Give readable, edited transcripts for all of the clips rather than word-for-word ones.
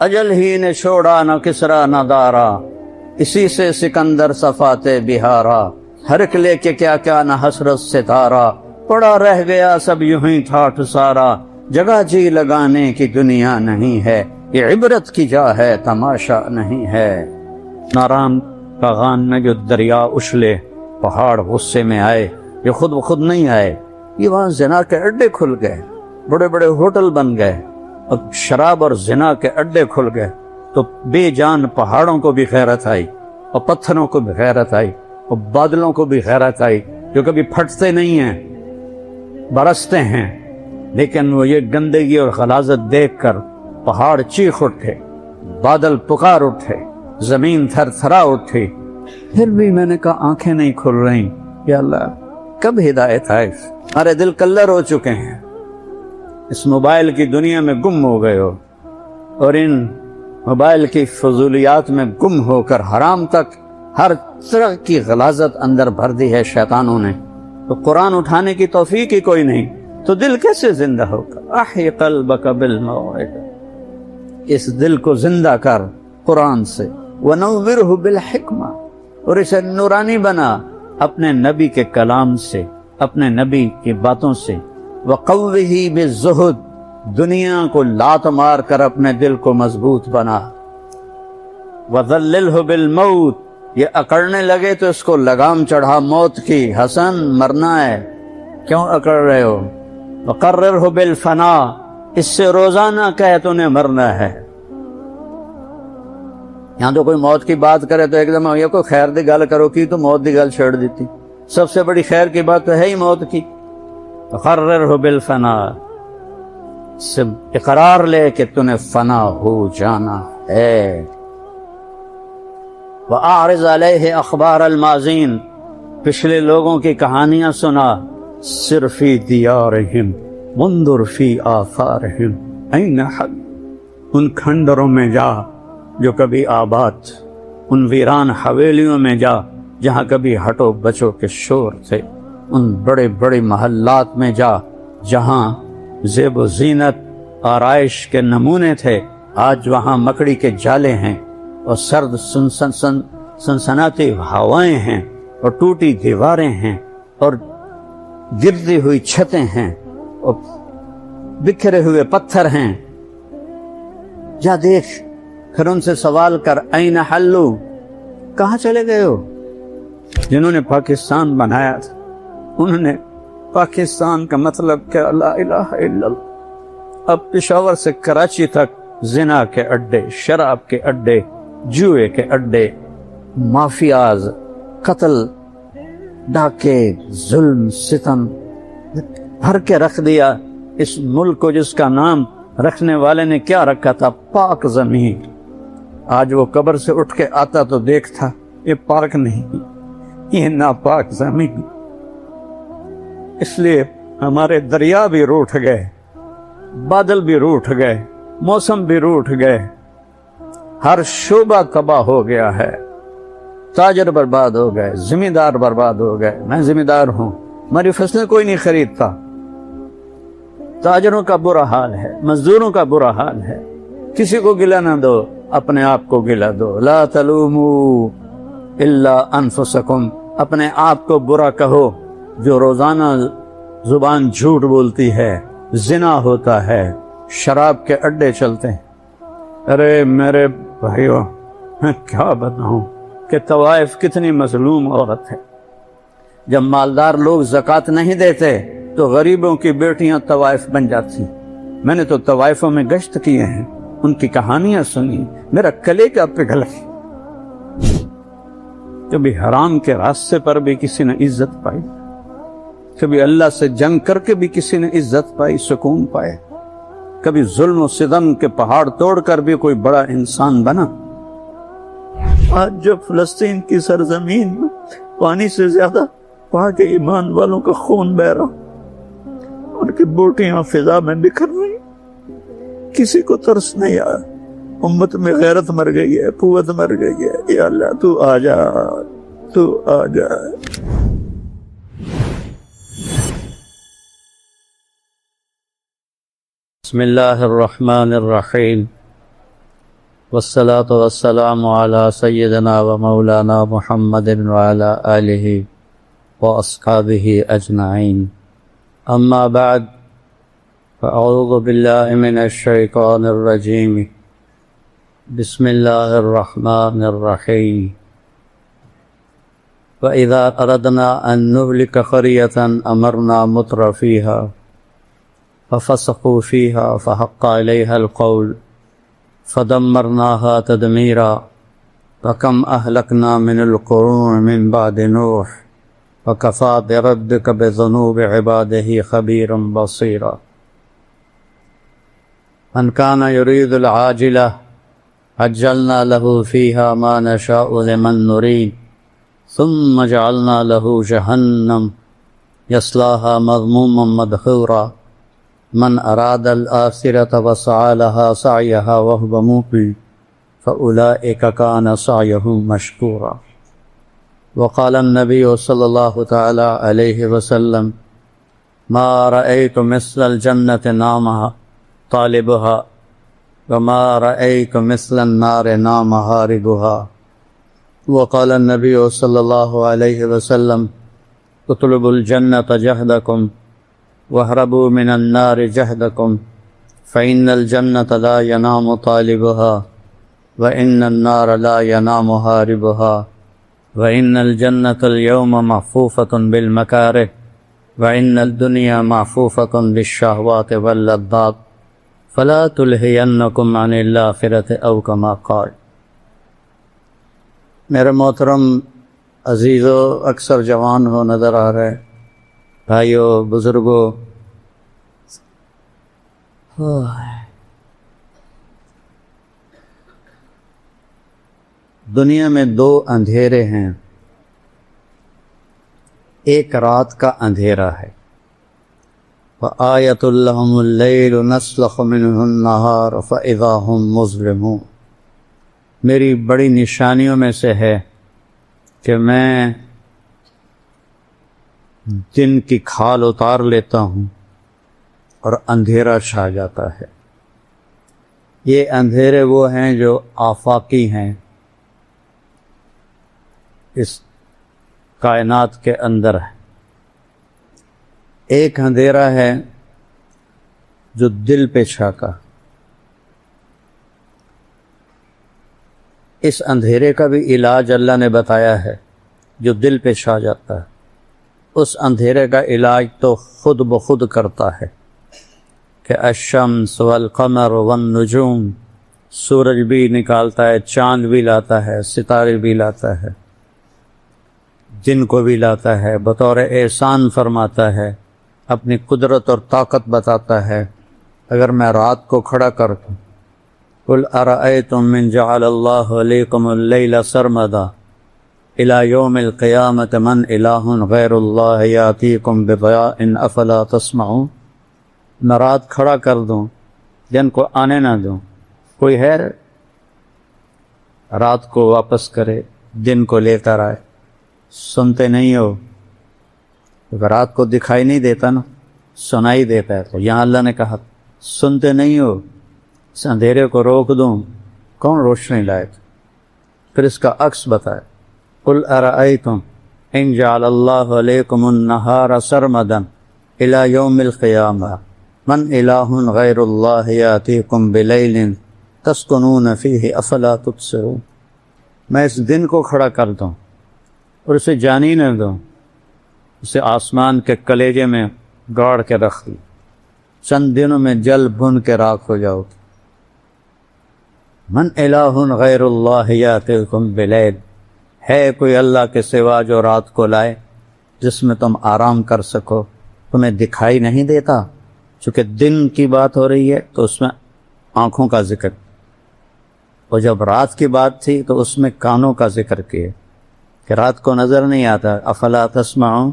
اجل ہی نے چھوڑا نہ کسرا نہ دارا، اسی سے سکندر صفاتے بہارا، ہر ایک لے کے کیا کیا نہ حسرت ستارہ، پڑا رہ گیا سب یوں ہی ٹھاٹھ سارا، جگہ جی لگانے کی دنیا نہیں ہے، یہ عبرت کی جا ہے تماشا نہیں ہے۔ نارام کا غان میں جو دریا اچھلے، پہاڑ غصے میں آئے، یہ خود بخود نہیں آئے، یہ وہاں زنا کے اڈے کھل گئے، بڑے بڑے ہوٹل بن گئے، اور شراب اور زنا کے اڈے کھل گئے، تو بے جان پہاڑوں کو بھی غیرت آئی، اور پتھروں کو بھی غیرت آئی، اور بادلوں کو بھی غیرت آئی، جو کبھی پھٹتے نہیں ہیں، برستے ہیں، لیکن وہ یہ گندگی اور غلاظت دیکھ کر پہاڑ چیخ اٹھے، بادل پکار اٹھے، زمین تھر تھرا اٹھی۔ پھر بھی میں نے کہا آنکھیں نہیں کھل رہی، یا اللہ کب ہدایت آئے؟ ہمارے دل کلر ہو چکے ہیں، اس موبائل کی دنیا میں گم ہو گئے ہو، اور ان موبائل کی فضولیات میں گم ہو کر حرام تک ہر طرح کی غلاظت اندر بھر دی ہے شیطانوں نے، تو قرآن اٹھانے کی توفیق ہی کوئی نہیں، تو دل کیسے زندہ ہوگا؟ احی قلبک بالموعظہ، اس دل کو زندہ کر قرآن سے، ونورہ بالحکمہ، اور اسے نورانی بنا اپنے نبی کے کلام سے، اپنے نبی کی باتوں سے، وقوہ بالزہد، دنیا کو لات مار کر اپنے دل کو مضبوط بنا، وذللہ بالموت، یہ اکڑنے لگے تو اس کو لگام چڑھا موت کی، حسن مرنا ہے کیوں اکڑ رہے ہو؟ وقررہ بالفنا، اس سے روزانہ کہے تو نے مرنا ہے۔ یہاں تو کوئی موت کی بات کرے تو ایک دم یہ کوئی خیر دی گل کرو کی تو موت دی گل چھوڑ دیتی، سب سے بڑی خیر کی بات تو ہے ہی موت کی۔ وقررہ بالفنا، سے اقرار لے کہ تو نے فنا ہو جانا ہے۔ وَأَعْرِضْ عَلَيْهِ أَخْبَارَ الْمَاضِينَ، پچھلے لوگوں کی کہانیاں سنا، سِرْ فِي دِيَارِهِمْ وَانْظُرْ فِي آثَارِهِمْ أَيْنَ حَدْ، ان کھنڈروں میں جا جو کبھی آباد، ان ویران حویلیوں میں جا جہاں کبھی ہٹو بچو کے شور تھے، ان بڑے بڑے محلات میں جا جہاں زیب و زینت آرائش کے نمونے تھے، آج وہاں مکڑی کے جالے ہیں، اور سرد سنسناتی ہوائیں ہیں، اور ٹوٹی دیواریں ہیں، اور گرتی ہوئی چھتیں ہیں، اور بکھرے ہوئے پتھر ہیں۔ جا دیکھ، پھر ان سے سوال کر، این حلو، کہاں چلے گئے ہو؟ جنہوں نے پاکستان بنایا تھا انہوں نے پاکستان کا مطلب کیا؟ لا الہ الا اللہ۔ اب پشاور سے کراچی تک زنا کے اڈے، شراب کے اڈے، جوئے کے اڈے، مافیاز، قتل، ڈاکے، ظلم، ستم بھر کے رکھ دیا اس ملک کو، جس کا نام رکھنے والے نے کیا رکھا تھا؟ پاک زمین۔ آج وہ قبر سے اٹھ کے آتا تو دیکھتا یہ پاک نہیں، یہ ناپاک زمین۔ اس لیے ہمارے دریا بھی روٹھ گئے، بادل بھی روٹھ گئے، موسم بھی روٹھ گئے، ہر شعبہ تباہ ہو گیا ہے، تاجر برباد ہو گئے، ذمہ دار برباد ہو گئے۔ میں ذمہ دار ہوں، ہماری فصلیں کوئی نہیں خریدتا، تاجروں کا برا حال ہے، مزدوروں کا برا حال ہے۔ کسی کو گلہ نہ دو، اپنے آپ کو گلہ دو۔ لا تلوموا الا انفسکم، اپنے آپ کو برا کہو۔ جو روزانہ زبان جھوٹ بولتی ہے، زنا ہوتا ہے، شراب کے اڈے چلتے ہیں۔ ارے میرے بھائیو، میں کیا بتاؤں کہ طوائف کتنی مظلوم عورت ہے۔ جب مالدار لوگ زکوٰۃ نہیں دیتے تو غریبوں کی بیٹیاں طوائف بن جاتی۔ میں نے تو طوائفوں میں گشت کیے ہیں، ان کی کہانیاں سنی، میرا کلیجہ پگھل گیا۔ کبھی حرام کے راستے پر بھی کسی نے عزت پائی، کبھی اللہ سے جنگ کر کے بھی کسی نے عزت پائی، سکون پائے، کبھی ظلم و ستم کے پہاڑ توڑ کر بھی کوئی بڑا انسان بنا۔ آج جب فلسطین کی سرزمین میں پانی سے زیادہ وہاں کے ایمان والوں کا خون بہ رہا، ان کی بوٹیاں فضا میں بکھر رہی، کسی کو ترس نہیں آیا۔ امت میں غیرت مر گئی ہے، قوت مر گئی ہے۔ یا اللہ تو آ جا، تو آ جا۔ بسم اللہ الرحمن الرحیم۔ والصلاة والسلام على سيدنا ومولانا محمد وعلى آله وأصحابه أجمعين. أما بعد، فأعوذ بالله من الشيطان الرجيم. بسم الله الرحمن الرحيم. وإذا أردنا أن نهلك قرية أمرنا متر فيها ففسقوا فيها فحق عليها القول فدمرناها تدميرا. فكم أهلكنا من القرون من بعد نوح وكفى بربك بذنوب عباده خبيرا بصيرا. من كان يريد العاجلة عجلنا له فيها ما نشاء لمن نريد ثم جعلنا له جهنم يصلاها مذموما مدحورا. من أراد الآخرة وسعى لها سعيها وهو مؤمن فأولئك كان سعيهم مشكورا. وقال النبي صلى الله تعالى عليه وسلم: ما رأيت مثل الجنة نامها طالبها وما رأيت مثل النار نام هاربها. وقال النبي صلى الله عليه وسلم: اطلبوا الجنة جهدكم واهربوا من النار جهدكم فإن الجنة لا ينام طالبها وإن النار لا ينام هاربها وإن الجنة اليوم محفوفة بالمكاره وإن الدنيا محفوفة بالشهوات واللذات فلا تلهينكم عن الآخرة أو كما قال. میرے محترم عزیزو، اکثر جوان ہو نظر آ رہے، بھائیو، بزرگو، دنیا میں دو اندھیرے ہیں. ایک رات کا اندھیرا ہے، وآیۃ لہم اللیل نسلخ منہ النہار فاذا ہم مظلمون. میری بڑی نشانیوں میں سے ہے کہ میں دن کی کھال اتار لیتا ہوں اور اندھیرا چھا جاتا ہے. یہ اندھیرے وہ ہیں جو آفاقی ہیں، اس کائنات کے اندر ہے. ایک اندھیرا ہے جو دل پہ چھاتا. اس اندھیرے کا بھی علاج اللہ نے بتایا ہے، جو دل پہ چھا جاتا ہے. اس اندھیرے کا علاج تو خود بخود کرتا ہے کہ الشمس والقمر والنجوم، سورج بھی نکالتا ہے، چاند بھی لاتا ہے، ستارے بھی لاتا ہے، دن کو بھی لاتا ہے، بطور احسان فرماتا ہے، اپنی قدرت اور طاقت بتاتا ہے. اگر میں رات کو کھڑا کر دوں، قل ارأیتم من جعل اللہ علیکم اللیل سرمدا الی یوم القیامۃ من الہ غیر اللہ یاتیکم بضیاء افلا تسمعون. میں رات کھڑا کر دوں، دن کو آنے نہ دوں، کوئی ہے رات کو واپس کرے، دن کو لے کر آئے؟ سنتے نہیں ہو. رات کو دکھائی نہیں دیتا نا، سنائی دیتا ہے. تو یہاں اللہ نے کہا سنتے نہیں ہو، اس اندھیرے کو روک دوں، کون روشنی لائے؟ پھر اس کا عکس بتائے، قل ارأیتم ان جعل اللہ علیکم النہار سرمدا الی یوم القیامہ من الہ غیر اللہ یاتیکم بلیل تسکنون فیہ افلا تبصرون. میں اس دن کو کھڑا کر دوں اور اسے جانی نہ دوں، اسے آسمان کے کلیجے میں گاڑ کے رکھ دوں، چند دنوں میں جل بھن کے راکھ ہو جاؤ. من الہ غیر اللہ یاتیکم بلیل، ہے کوئی اللہ کے سوا جو رات کو لائے جس میں تم آرام کر سکو؟ تمہیں دکھائی نہیں دیتا؟ چونکہ دن کی بات ہو رہی ہے تو اس میں آنکھوں کا ذکر، اور جب رات کی بات تھی تو اس میں کانوں کا ذکر کیا کہ رات کو نظر نہیں آتا، افلا تسمعون،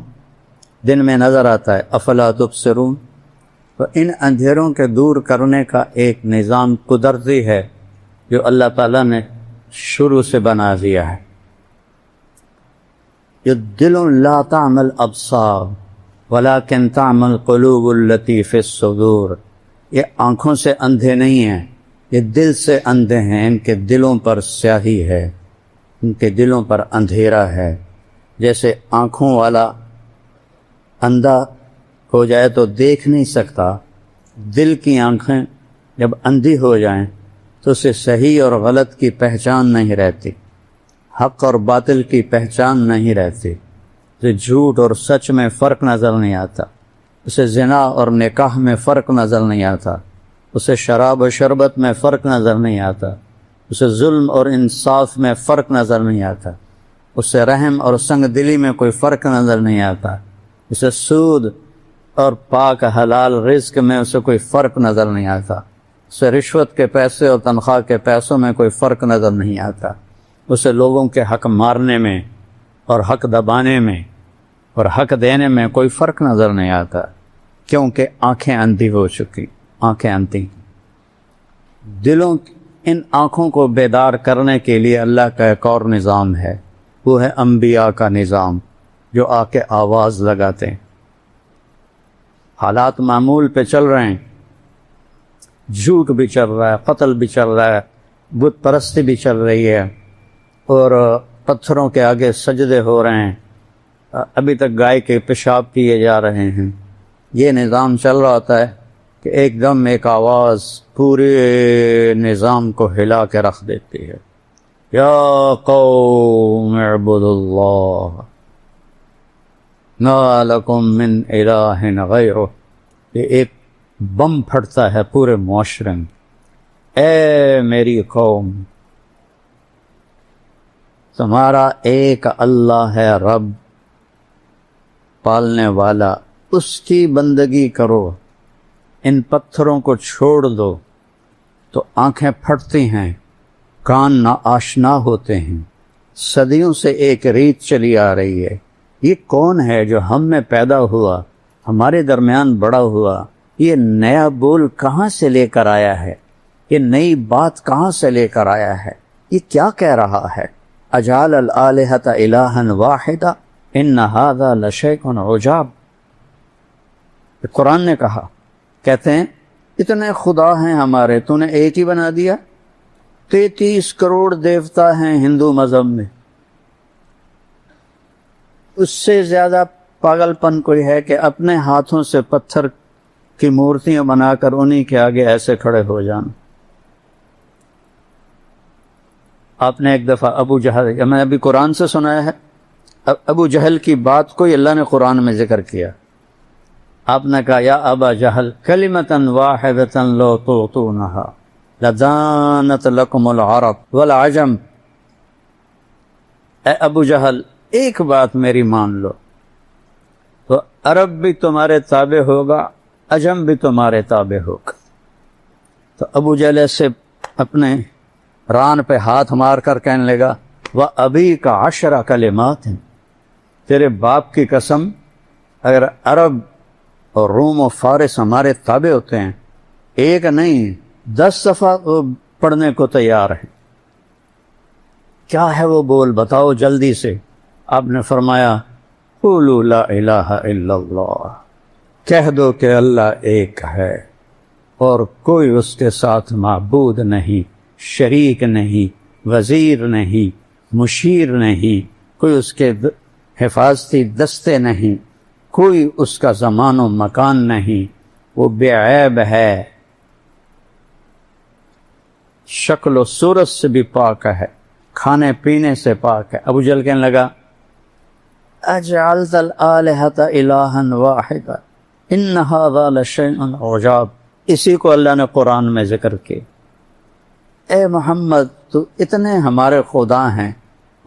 دن میں نظر آتا ہے، افلا تبصرون. تو ان اندھیروں کے دور کرنے کا ایک نظام قدرتی ہے جو اللہ تعالیٰ نے شروع سے بنا دیا ہے. یہ دل لا تعمل ابصار ولکن تعمل قلوب التی فی الصدور. یہ آنکھوں سے اندھے نہیں ہیں، یہ دل سے اندھے ہیں، ان کے دلوں پر سیاہی ہے، ان کے دلوں پر اندھیرا ہے۔ جیسے آنکھوں والا اندھا ہو جائے تو دیکھ نہیں سکتا، دل کی آنکھیں جب اندھی ہو جائیں تو اسے صحیح اور غلط کی پہچان نہیں رہتی، حق اور باطل کی پہچان نہیں رہتی، اسے جھوٹ اور سچ میں فرق نظر نہیں آتا، اسے زنا اور نکاح میں فرق نظر نہیں آتا، اسے شراب و شربت میں فرق نظر نہیں آتا، اسے ظلم اور انصاف میں فرق نظر نہیں آتا، اسے رحم اور سنگ دلی میں کوئی فرق نظر نہیں آتا، اسے سود اور پاک حلال رزق میں اسے کوئی فرق نظر نہیں آتا، اسے رشوت کے پیسے اور تنخواہ کے پیسوں میں کوئی فرق نظر نہیں آتا، اسے لوگوں کے حق مارنے میں اور حق دبانے میں اور حق دینے میں کوئی فرق نظر نہیں آتا، کیونکہ آنکھیں اندھی ہو چکی، آنکھیں اندھی۔ دلوں ان آنکھوں کو بیدار کرنے کے لیے اللہ کا ایک اور نظام ہے، وہ ہے انبیاء کا نظام، جو آ کے آواز لگاتے ہیں۔ حالات معمول پہ چل رہے ہیں، جھوٹ بھی چل رہا ہے، قتل بھی چل رہا ہے، بت پرستی بھی چل رہی ہے، اور پتھروں کے آگے سجدے ہو رہے ہیں، ابھی تک گائے کے پیشاب کیے جا رہے ہیں۔ یہ نظام چل رہا ہوتا ہے کہ ایک دم ایک آواز پورے نظام کو ہلا کے رکھ دیتی ہے، یا قوم اعبدوا اللہ ما لکم من الہ غیرہ۔ یہ ایک بم پھٹتا ہے پورے معاشرے میں، اے میری قوم، تمہارا ایک اللہ ہے رب پالنے والا، اس کی بندگی کرو، ان پتھروں کو چھوڑ دو۔ تو آنکھیں پھٹتی ہیں، کان نا آشنا ہوتے ہیں، صدیوں سے ایک ریت چلی آ رہی ہے، یہ کون ہے جو ہم میں پیدا ہوا، ہمارے درمیان بڑا ہوا، یہ نیا بول کہاں سے لے کر آیا ہے، یہ نئی بات کہاں سے لے کر آیا ہے، یہ کیا کہہ رہا ہے؟ اجعل الآلہۃ الہا واحدا ان ھذا لشیء عجاب۔ قرآن نے کہا، کہتے ہیں اتنے خدا ہیں ہمارے، تو نے ایک ہی بنا دیا؟ 33 کروڑ دیوتا ہیں ہندو مذہب میں، اس سے زیادہ پاگل پن کوئی ہے کہ اپنے ہاتھوں سے پتھر کی مورتیاں بنا کر انہی کے آگے ایسے کھڑے ہو جانا۔ آپ نے ایک دفعہ ابو جہل، میں ابھی قرآن سے سنایا ہے، ابو جہل کی بات کو اللہ نے قرآن میں ذکر کیا۔ آپ نے کہا، یا ابا جہل کلمۃ واحدۃ لو تعطونها لدانت لکم العرب والعجم۔ اے ابو جہل، ایک بات میری مان لو تو عرب بھی تمہارے تابع ہوگا، عجم بھی تمہارے تابع ہوگا۔ تو ابو جہل سے اپنے ران پہ ہاتھ مار کر کہنے لگا، وَأَبِيكَ 10 کلمات ہیں، تیرے باپ کی قسم، اگر عرب اور روم و فارس ہمارے تابع ہوتے ہیں، ایک نہیں 10 صفحہ پڑھنے کو تیار ہیں۔ کیا ہے وہ بول، بتاؤ جلدی سے۔ آپ نے فرمایا، قولوا لا الہ الا اللہ، کہہ دو کہ اللہ ایک ہے اور کوئی اس کے ساتھ معبود نہیں، شریک نہیں، وزیر نہیں، مشیر نہیں، کوئی اس کے حفاظتی دستے نہیں، کوئی اس کا زمان و مکان نہیں، وہ بے عیب ہے، شکل و صورت سے بھی پاک ہے، کھانے پینے سے پاک ہے۔ ابو جہل کہنے لگا، اجعلت الآلہۃ الہا واحدا ان ھذا لشیء عجاب۔ اسی کو اللہ نے قرآن میں ذکر کیا، اے محمد تو اتنے ہمارے خدا ہیں،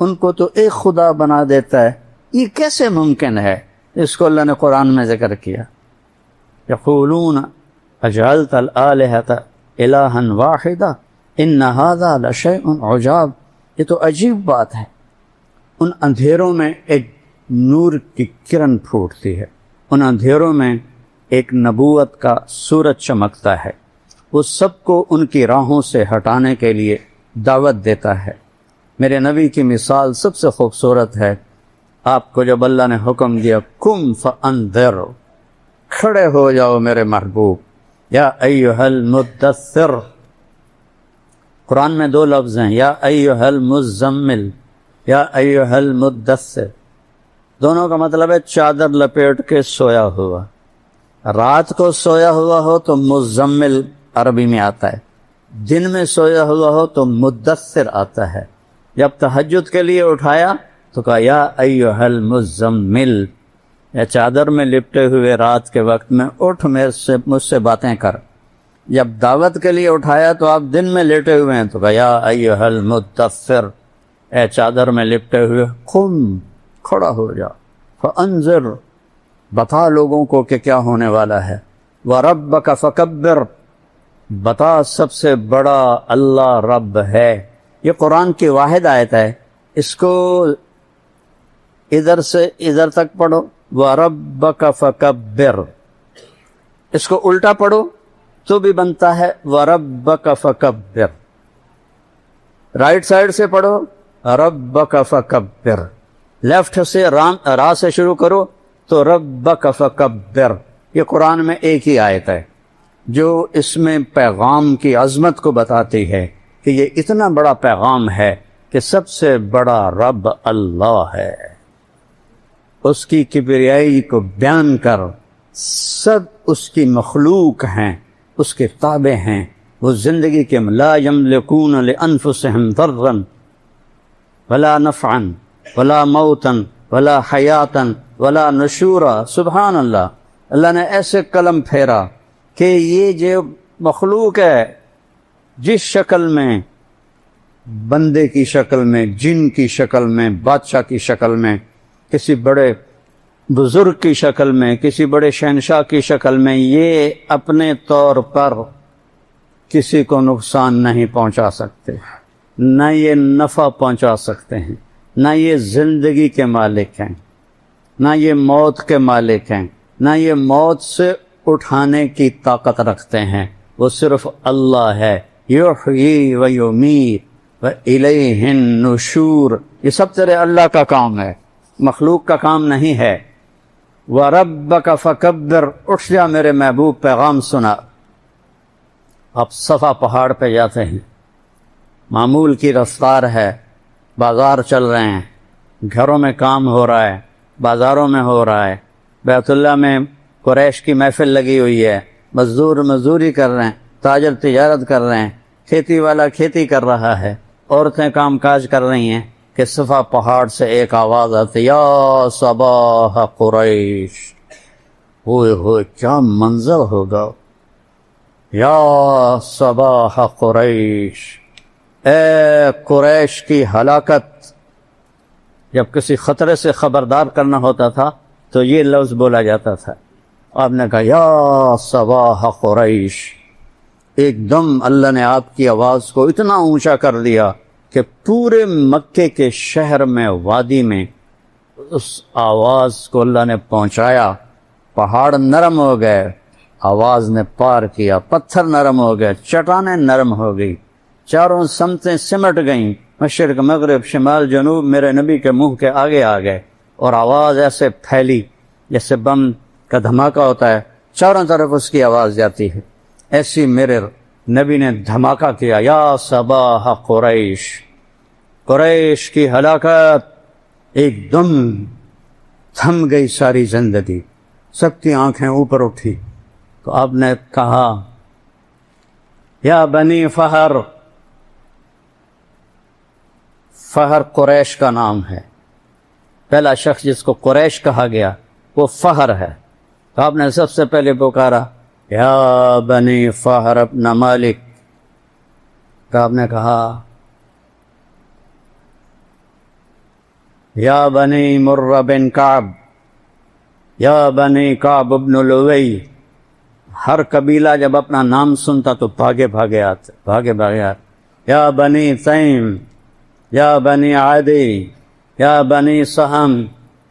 ان کو تو ایک خدا بنا دیتا ہے، یہ کیسے ممکن ہے؟ اس کو اللہ نے قرآن میں ذکر کیا۔ یقولون اجعلت الآلہۃ الہا واحدا ان ھذا لشیء عجاب۔ یہ تو عجیب بات ہے۔ ان اندھیروں میں ایک نور کی کرن پھوٹتی ہے، ان اندھیروں میں ایک نبوت کا سورج چمکتا ہے، وہ سب کو ان کی راہوں سے ہٹانے کے لیے دعوت دیتا ہے۔ میرے نبی کی مثال سب سے خوبصورت ہے۔ آپ کو جب اللہ نے حکم دیا، قم فانذر، کھڑے ہو جاؤ میرے محبوب، یا ایھا المدثر، قرآن میں دو لفظ ہیں، یا ایھا المزمل، یا ایھا المدثر، دونوں کا مطلب ہے چادر لپیٹ کے سویا ہوا۔ رات کو سویا ہوا ہو تو مزمل عربی میں آتا ہے، دن میں سویا ہوا ہو تو مدثر آتا ہے۔ جب تہجد کے لیے اٹھایا تو کہا یا ایھا المزمل، یا چادر میں لپٹے ہوئے رات کے وقت میں اٹھ مجھ سے باتیں کر۔ جب دعوت کے لیے اٹھایا تو آپ دن میں لیٹے ہوئے ہیں تو کہا یا ایھا المدثر، اے چادر میں لپٹے ہوئے قم، کھڑا ہو جا، فانذر، بتا لوگوں کو کہ کیا ہونے والا ہے، وربک فکبر، بتا سب سے بڑا اللہ رب ہے۔ یہ قرآن کی واحد آیت ہے، اس کو ادھر سے ادھر تک پڑھو، وَرَبَّكَ فَكَبِّرْ، اس کو الٹا پڑھو تو بھی بنتا ہے وَرَبَّكَ فَكَبِّرْ، رائٹ سائڈ سے پڑھو رَبَّكَ فَكَبِّرْ، لیفٹ سے را سے شروع کرو تو رَبَّكَ فَكَبِّرْ۔ یہ قرآن میں ایک ہی آیت ہے جو اس میں پیغام کی عظمت کو بتاتی ہے کہ یہ اتنا بڑا پیغام ہے کہ سب سے بڑا رب اللہ ہے، اس کی کبریائی کو بیان کر، سب اس کی مخلوق ہیں، اس کے تابع ہیں، وہ زندگی کے لا یملکون لانفسہم ضرا ولا نفعا ولا موتا ولا حیاتا ولا نشورا۔ سبحان اللہ، اللہ نے ایسے قلم پھیرا کہ یہ جو مخلوق ہے، جس شکل میں، بندے کی شکل میں، جن کی شکل میں، بادشاہ کی شکل میں، کسی بڑے بزرگ کی شکل میں، کسی بڑے شہنشاہ کی شکل میں، یہ اپنے طور پر کسی کو نقصان نہیں پہنچا سکتے، نہ یہ نفع پہنچا سکتے ہیں، نہ یہ زندگی کے مالک ہیں، نہ یہ موت کے مالک ہیں، نہ یہ موت سے اٹھانے کی طاقت رکھتے ہیں، وہ صرف اللہ ہے۔ یحیی و یمیت و الیہ النشور، یہ سب تیرے اللہ کا کام ہے، مخلوق کا کام نہیں ہے۔ وَرَبَّكَ فَكَبِّرْ، اٹھ جا میرے محبوب، پیغام سنا۔ آپ صفا پہاڑ پہ جاتے ہیں، معمول کی رفتار ہے، بازار چل رہے ہیں، گھروں میں کام ہو رہا ہے، بازاروں میں ہو رہا ہے، بیت اللہ میں قریش کی محفل لگی ہوئی ہے، مزدور مزدوری کر رہے ہیں، تاجر تجارت کر رہے ہیں، کھیتی والا کھیتی کر رہا ہے، عورتیں کام کاج کر رہی ہیں، کہ صفا پہاڑ سے ایک آواز آتی، یا صباح قریش، ہوئے ہوئے کیا منظر ہوگا، یا صباح قریش، اے قریش کی ہلاکت۔ جب کسی خطرے سے خبردار کرنا ہوتا تھا تو یہ لفظ بولا جاتا تھا، آپ نے کہا یا صباح قریش، ایک دم اللہ نے آپ کی آواز کو اتنا اونچا کر دیا کہ پورے مکے کے شہر میں، وادی میں اس آواز کو اللہ نے پہنچایا، پہاڑ نرم ہو گئے، آواز نے پار کیا، پتھر نرم ہو گئے، چٹانیں نرم ہو گئی، چاروں سمتیں سمٹ گئیں، مشرق مغرب شمال جنوب میرے نبی کے منہ کے آگے آ گئے، اور آواز ایسے پھیلی جیسے بم کا دھماکہ ہوتا ہے، چاروں طرف اس کی آواز جاتی ہے، ایسی میرے نبی نے دھماکہ کیا، یا صباح قریش، قریش کی ہلاکت۔ ایک دم تھم گئی ساری زندگی، سب کی آنکھیں اوپر اٹھی، تو آپ نے کہا یا بنی فہر، فہر قریش کا نام ہے، پہلا شخص جس کو قریش کہا گیا وہ فہر ہے، تو آپ نے سب سے پہلے پکارا یا بنی فہر ابن مالک، تو آپ نے کہا یا بنی مر بن کعب، یا بنی کعب ابن لوی۔ ہر قبیلہ جب اپنا نام سنتا تو بھاگے بھاگے آتے، یا بنی تیم، یا بنی عادی، یا بنی سہم،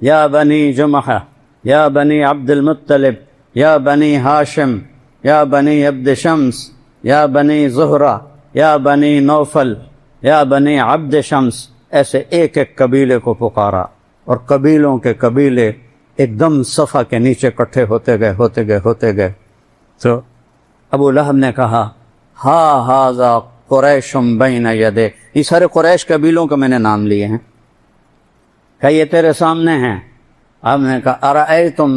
یا بنی جمحہ، یا بنی عبد المطلب، یا بنی ہاشم، یا بنی عبد شمس، یا بنی زہرہ، یا بنی نوفل، یا بنی عبد شمس، ایسے ایک ایک قبیلے کو پکارا، اور قبیلوں کے قبیلے ایک دم صفا کے نیچے اکٹھے ہوتے گئے۔ تو ابو لہب نے کہا ہا ھذا قریش بین یدے، یہ سارے قریش قبیلوں کو میں نے نام لیے ہیں کہ یہ تیرے سامنے ہیں. آپ نے کہا ارأیتم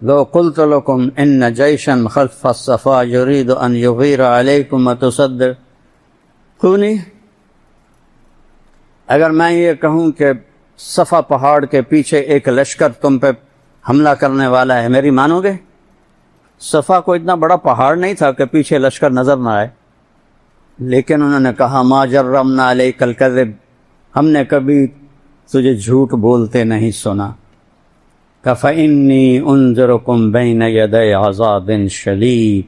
لو قلت لکم ان جیشا خلف الصفا یرید ان یغیر علیکم تصدقونی، اگر میں یہ کہوں کہ صفا پہاڑ کے پیچھے ایک لشکر تم پہ حملہ کرنے والا ہے، میری مانو گے؟ صفا کو اتنا بڑا پہاڑ نہیں تھا کہ پیچھے لشکر نظر نہ آئے، لیکن انہوں نے کہا ما جرمنا علیک الکذب، ہم نے کبھی تجھے جھوٹ بولتے نہیں سنا. فَإِنِّي أُنذِرُكُمْ بَيْنَ يَدَيْ عَذَابٍ شَدِيدٍ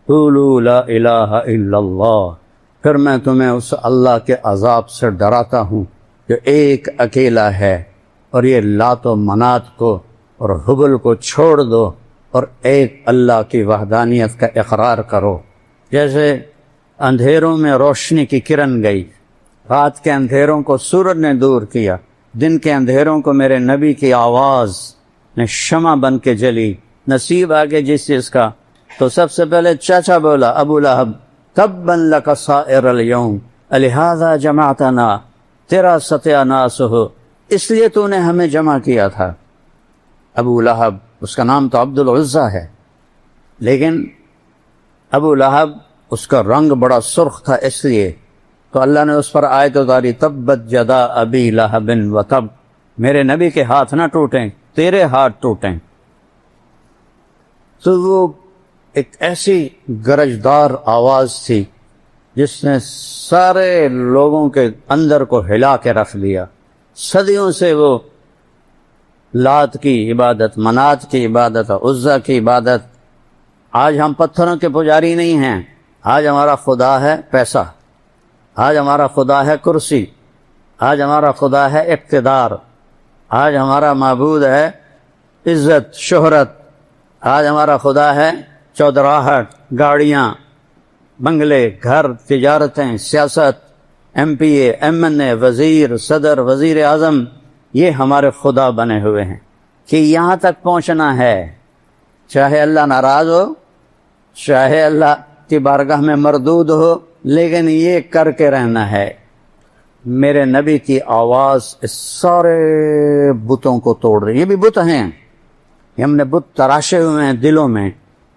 قُولُوا لَا إِلَٰهَ إِلَّا اللَّهُ، پھر میں تمہیں اس اللہ کے عذاب سے ڈراتا ہوں جو ایک اکیلا ہے، اور یہ لات و منات کو اور حبل کو چھوڑ دو اور ایک اللہ کی وحدانیت کا اقرار کرو. جیسے اندھیروں میں روشنی کی کرن گئی، رات کے اندھیروں کو سورج نے دور کیا، دن کے اندھیروں کو میرے نبی کی آواز نے شمع بن کے جلی. نصیب آگے جس چیز کا، تو سب سے پہلے چاچا بولا ابو لہب تبا لک سائر الیوم الہذا جمعتنا، تیرا ستیہ ناس ہو، اس لیے تو نے ہمیں جمع کیا تھا. ابو لہب، اس کا نام تو عبد العزہ ہے، لیکن ابو لہب اس کا رنگ بڑا سرخ تھا، اس لیے تو اللہ نے اس پر آیت اتاری تبت یدا ابی لہب وتب، میرے نبی کے ہاتھ نہ ٹوٹیں، تیرے ہاتھ ٹوٹیں. تو وہ ایک ایسی گرجدار آواز تھی جس نے سارے لوگوں کے اندر کو ہلا کے رکھ دیا. صدیوں سے وہ لات کی عبادت، منات کی عبادت، عزا کی عبادت. آج ہم پتھروں کے پجاری نہیں ہیں، آج ہمارا خدا ہے پیسہ، آج ہمارا خدا ہے کرسی، آج ہمارا خدا ہے اقتدار، آج ہمارا معبود ہے عزت شہرت، آج ہمارا خدا ہے چودراہٹ، گاڑیاں، بنگلے، گھر، تجارتیں، سیاست، ایم پی اے، ایم این اے، وزیر، صدر، وزیر اعظم، یہ ہمارے خدا بنے ہوئے ہیں کہ یہاں تک پہنچنا ہے. چاہے اللہ ناراض ہو، چاہے اللہ کی بارگاہ میں مردود ہو، لیکن یہ کر کے رہنا ہے. میرے نبی کی آواز اس سارے بتوں کو توڑ رہی. یہ بھی بت ہیں، یہ ہم نے بت تراشے ہوئے ہیں دلوں میں،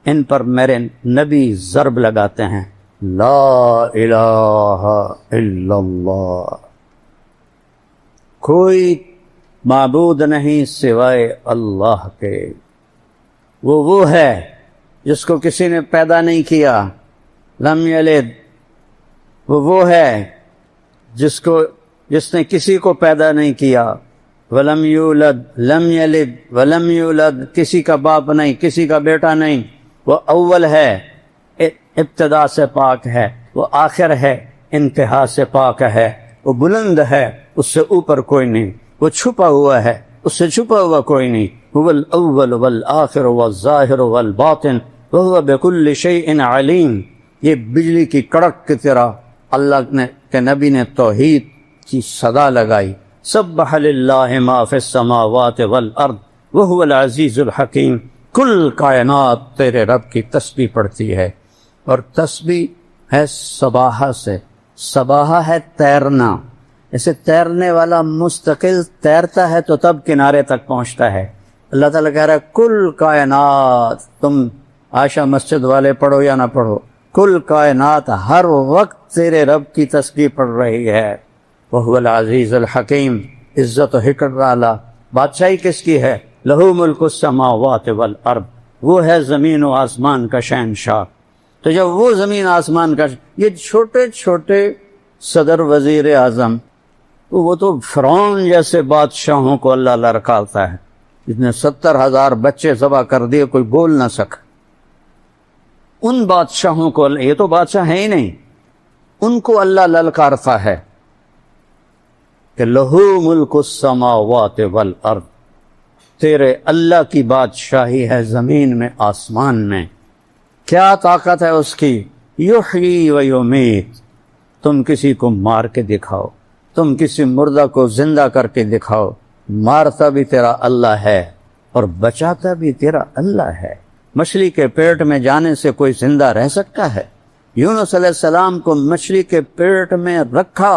ان پر میرے نبی ضرب لگاتے ہیں لا الہ الا اللہ، کوئی معبود نہیں سوائے اللہ کے. وہ ہے جس کو کسی نے پیدا نہیں کیا، لم یلد. وہ ہے جس نے کسی کو پیدا نہیں کیا، ولم یولد، لم یلد ولم یولد، کسی کا باپ نہیں، کسی کا بیٹا نہیں. وہ اول ہے، ابتدا سے پاک ہے، وہ آخر ہے، انتہا سے پاک ہے. وہ بلند ہے، اس سے اوپر کوئی نہیں. وہ چھپا ہوا ہے، اس سے چھپا ہوا کوئی نہیں. هو الاول والآخر والظاہر والباطن وهو بكل شيء علیم. یہ بجلی کی کڑک کی طرح اللہ کے نبی نے توحید کی صدا لگائی. سبح للہ ما فی السماوات والارض وهو العزیز الحکیم. کل کائنات تیرے رب کی تسبیح پڑھتی ہے، اور تسبیح ہے سباحہ سے. سباحہ ہے تیرنا، ایسے تیرنے والا مستقل تیرتا ہے تو تب کنارے تک پہنچتا ہے. اللہ تعالیٰ کہہ رہا ہے کل کائنات، تم عائشہ مسجد والے پڑھو یا نہ پڑھو، کل کائنات ہر وقت تیرے رب کی تسبیح پڑھ رہی ہے. وَهُوَ الْعَزِيزُ الْحَكِيمُ. عزت و حکمت والا، بادشاہی کس کی ہے؟ لَهُ مُلْكُ السَّمَاوَاتِ وَالْأَرْضِ. وہ ہے زمین و آسمان کا شہنشاہ. تو جب وہ زمین آسمان کا، یہ چھوٹے چھوٹے صدر وزیر اعظم، وہ تو فرعون جیسے بادشاہوں کو اللہ لڑکاتا ہے، جس نے 70,000 بچے ذبح کر دیے، کوئی بول نہ سکا. ان بادشاہوں کو، یہ تو بادشاہ ہے ہی نہیں، ان کو اللہ للکارتا ہے کہ لہو ملک السماوات والارض. تیرے اللہ کی بادشاہی ہے زمین میں آسمان میں. کیا طاقت ہے اس کی؟ یحیی و یمیت. تم کسی کو مار کے دکھاؤ، تم کسی مردہ کو زندہ کر کے دکھاؤ. مارتا بھی تیرا اللہ ہے اور بچاتا بھی تیرا اللہ ہے. مچھلی کے پیٹ میں جانے سے کوئی زندہ رہ سکتا ہے؟ یونس علیہ السلام کو مچھلی کے پیٹ میں رکھا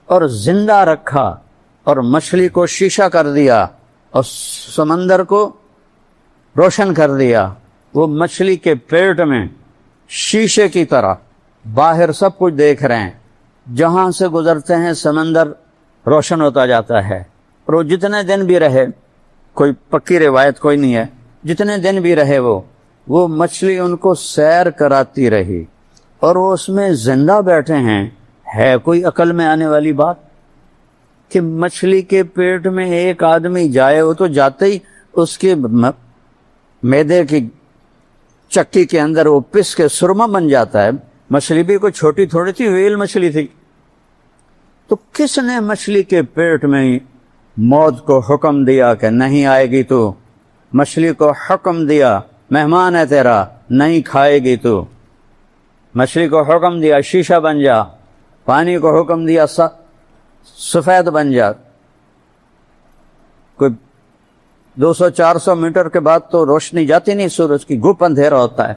اور زندہ رکھا اور مچھلی کو شیشہ کر دیا اور سمندر کو روشن کر دیا. وہ مچھلی کے پیٹ میں شیشے کی طرح باہر سب کچھ دیکھ رہے ہیں. جہاں سے گزرتے ہیں سمندر روشن ہوتا جاتا ہے. اور وہ جتنے دن بھی رہے، کوئی پکی روایت کوئی نہیں ہے، جتنے دن بھی رہے وہ مچھلی ان کو سیر کراتی رہی اور وہ اس میں زندہ بیٹھے ہیں. ہے کوئی عقل میں آنے والی بات کہ مچھلی کے پیٹ میں ایک آدمی جائے؟ وہ تو جاتے ہی اس کے معدے کی چکی کے اندر وہ پس کے سرما بن جاتا ہے. مچھلی بھی کوئی چھوٹی تھوڑی تھی، ویل مچھلی تھی. تو کس نے مچھلی کے پیٹ میں موت کو حکم دیا کہ نہیں آئے گی تو؟ مچھلی کو حکم دیا مہمان ہے تیرا، نہیں کھائے گی تو. مچھلی کو حکم دیا شیشہ بن جا، پانی کو حکم دیا سفید بن جا. کوئی 200-400 میٹر کے بعد تو روشنی جاتی نہیں سورج کی، گھپ اندھیرا ہوتا ہے.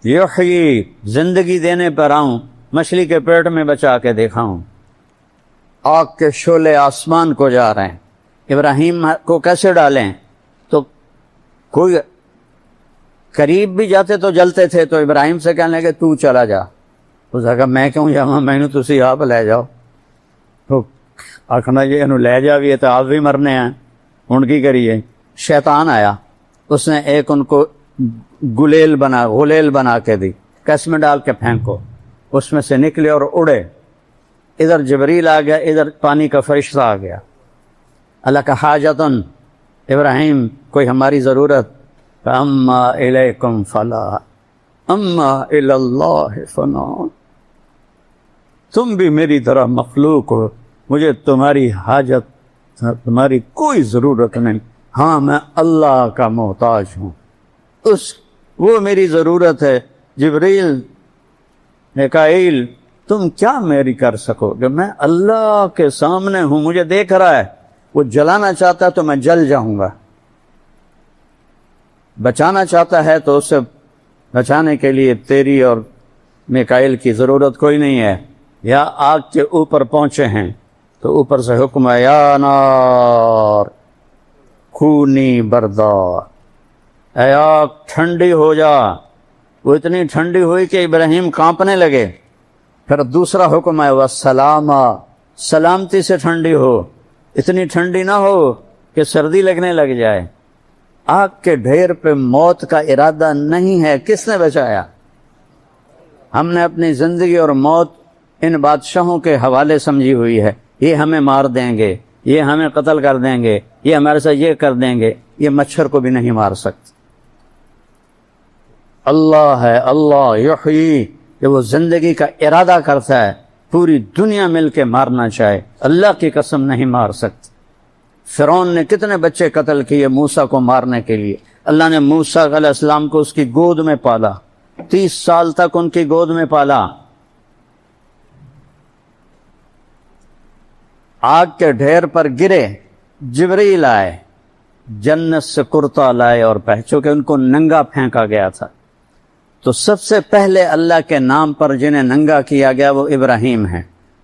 یحیی، زندگی دینے پر آؤں، مچھلی کے پیٹ میں بچا کے دیکھا ہوں. آگ کے شعلے آسمان کو جا رہے ہیں. ابراہیم کو کیسے ڈالیں؟ تو کوئی قریب بھی جاتے تو جلتے تھے، تو ابراہیم سے کہنے لگے تو چلا جا. اس نے کہا میں کیوں جاواں، مینوں تسی آپ لے جاؤ. تو آخنا جی انہوں لے جا بھی تو آپ بھی مرنے ہیں، ان کی کریے. شیطان آیا، اس نے ایک ان کو غلیل بنا کے دی، کیس میں ڈال کے پھینکو. اس میں سے نکلے اور اڑے. ادھر جبریل آ گیا، ادھر پانی کا فرشتہ آ گیا. اللہ کا حاجتن ابراہیم، کوئی ہماری ضرورت؟ اما الیکم فلا اما الی اللہ فنا. تم بھی میری طرح مخلوق ہو، مجھے تمہاری حاجت، تمہاری کوئی ضرورت نہیں. ہاں میں اللہ کا محتاج ہوں، وہ میری ضرورت ہے. جبریل، میکائیل، تم کیا میری کر سکو گے؟ میں اللہ کے سامنے ہوں، مجھے دیکھ رہا ہے. وہ جلانا چاہتا ہے تو میں جل جاؤں گا، بچانا چاہتا ہے تو اسے بچانے کے لیے تیری اور میکائیل کی ضرورت کوئی نہیں ہے. یا آگ کے اوپر پہنچے ہیں تو اوپر سے حکم ہے یا نار کونی بردار، اے آگ ٹھنڈی ہو جا. وہ اتنی ٹھنڈی ہوئی کہ ابراہیم کانپنے لگے. پھر دوسرا حکم ہے والسلامہ، سلامتی سے ٹھنڈی ہو، اتنی ٹھنڈی نہ ہو کہ سردی لگنے لگ جائے. آگ کے ڈھیر پہ موت کا ارادہ نہیں ہے. کس نے بچایا؟ ہم نے اپنی زندگی اور موت ان بادشاہوں کے حوالے سمجھی ہوئی ہے. یہ ہمیں مار دیں گے، یہ ہمیں قتل کر دیں گے، یہ ہمارے ساتھ یہ کر دیں گے. یہ مچھر کو بھی نہیں مار سکتے. اللہ ہے، اللہ یحیی، کہ وہ زندگی کا ارادہ کرتا ہے. پوری دنیا مل کے مارنا چاہے، اللہ کی قسم نہیں مار سکتے. فرعون نے کتنے بچے قتل کیے موسیٰ کو مارنے کے لیے. اللہ نے موسیٰ علیہ السلام کو اس کی گود میں پالا، 30 سال تک ان کی گود میں پالا. آگ کے ڈھیر پر گرے، جبریل آئے، جنت سے کرتا لائے اور چونکہ ان کو ننگا پھینکا گیا تھا تو سب سے پہلے اللہ کے نام پر جنہیں ننگا کیا گیا وہ ابراہیم ہیں.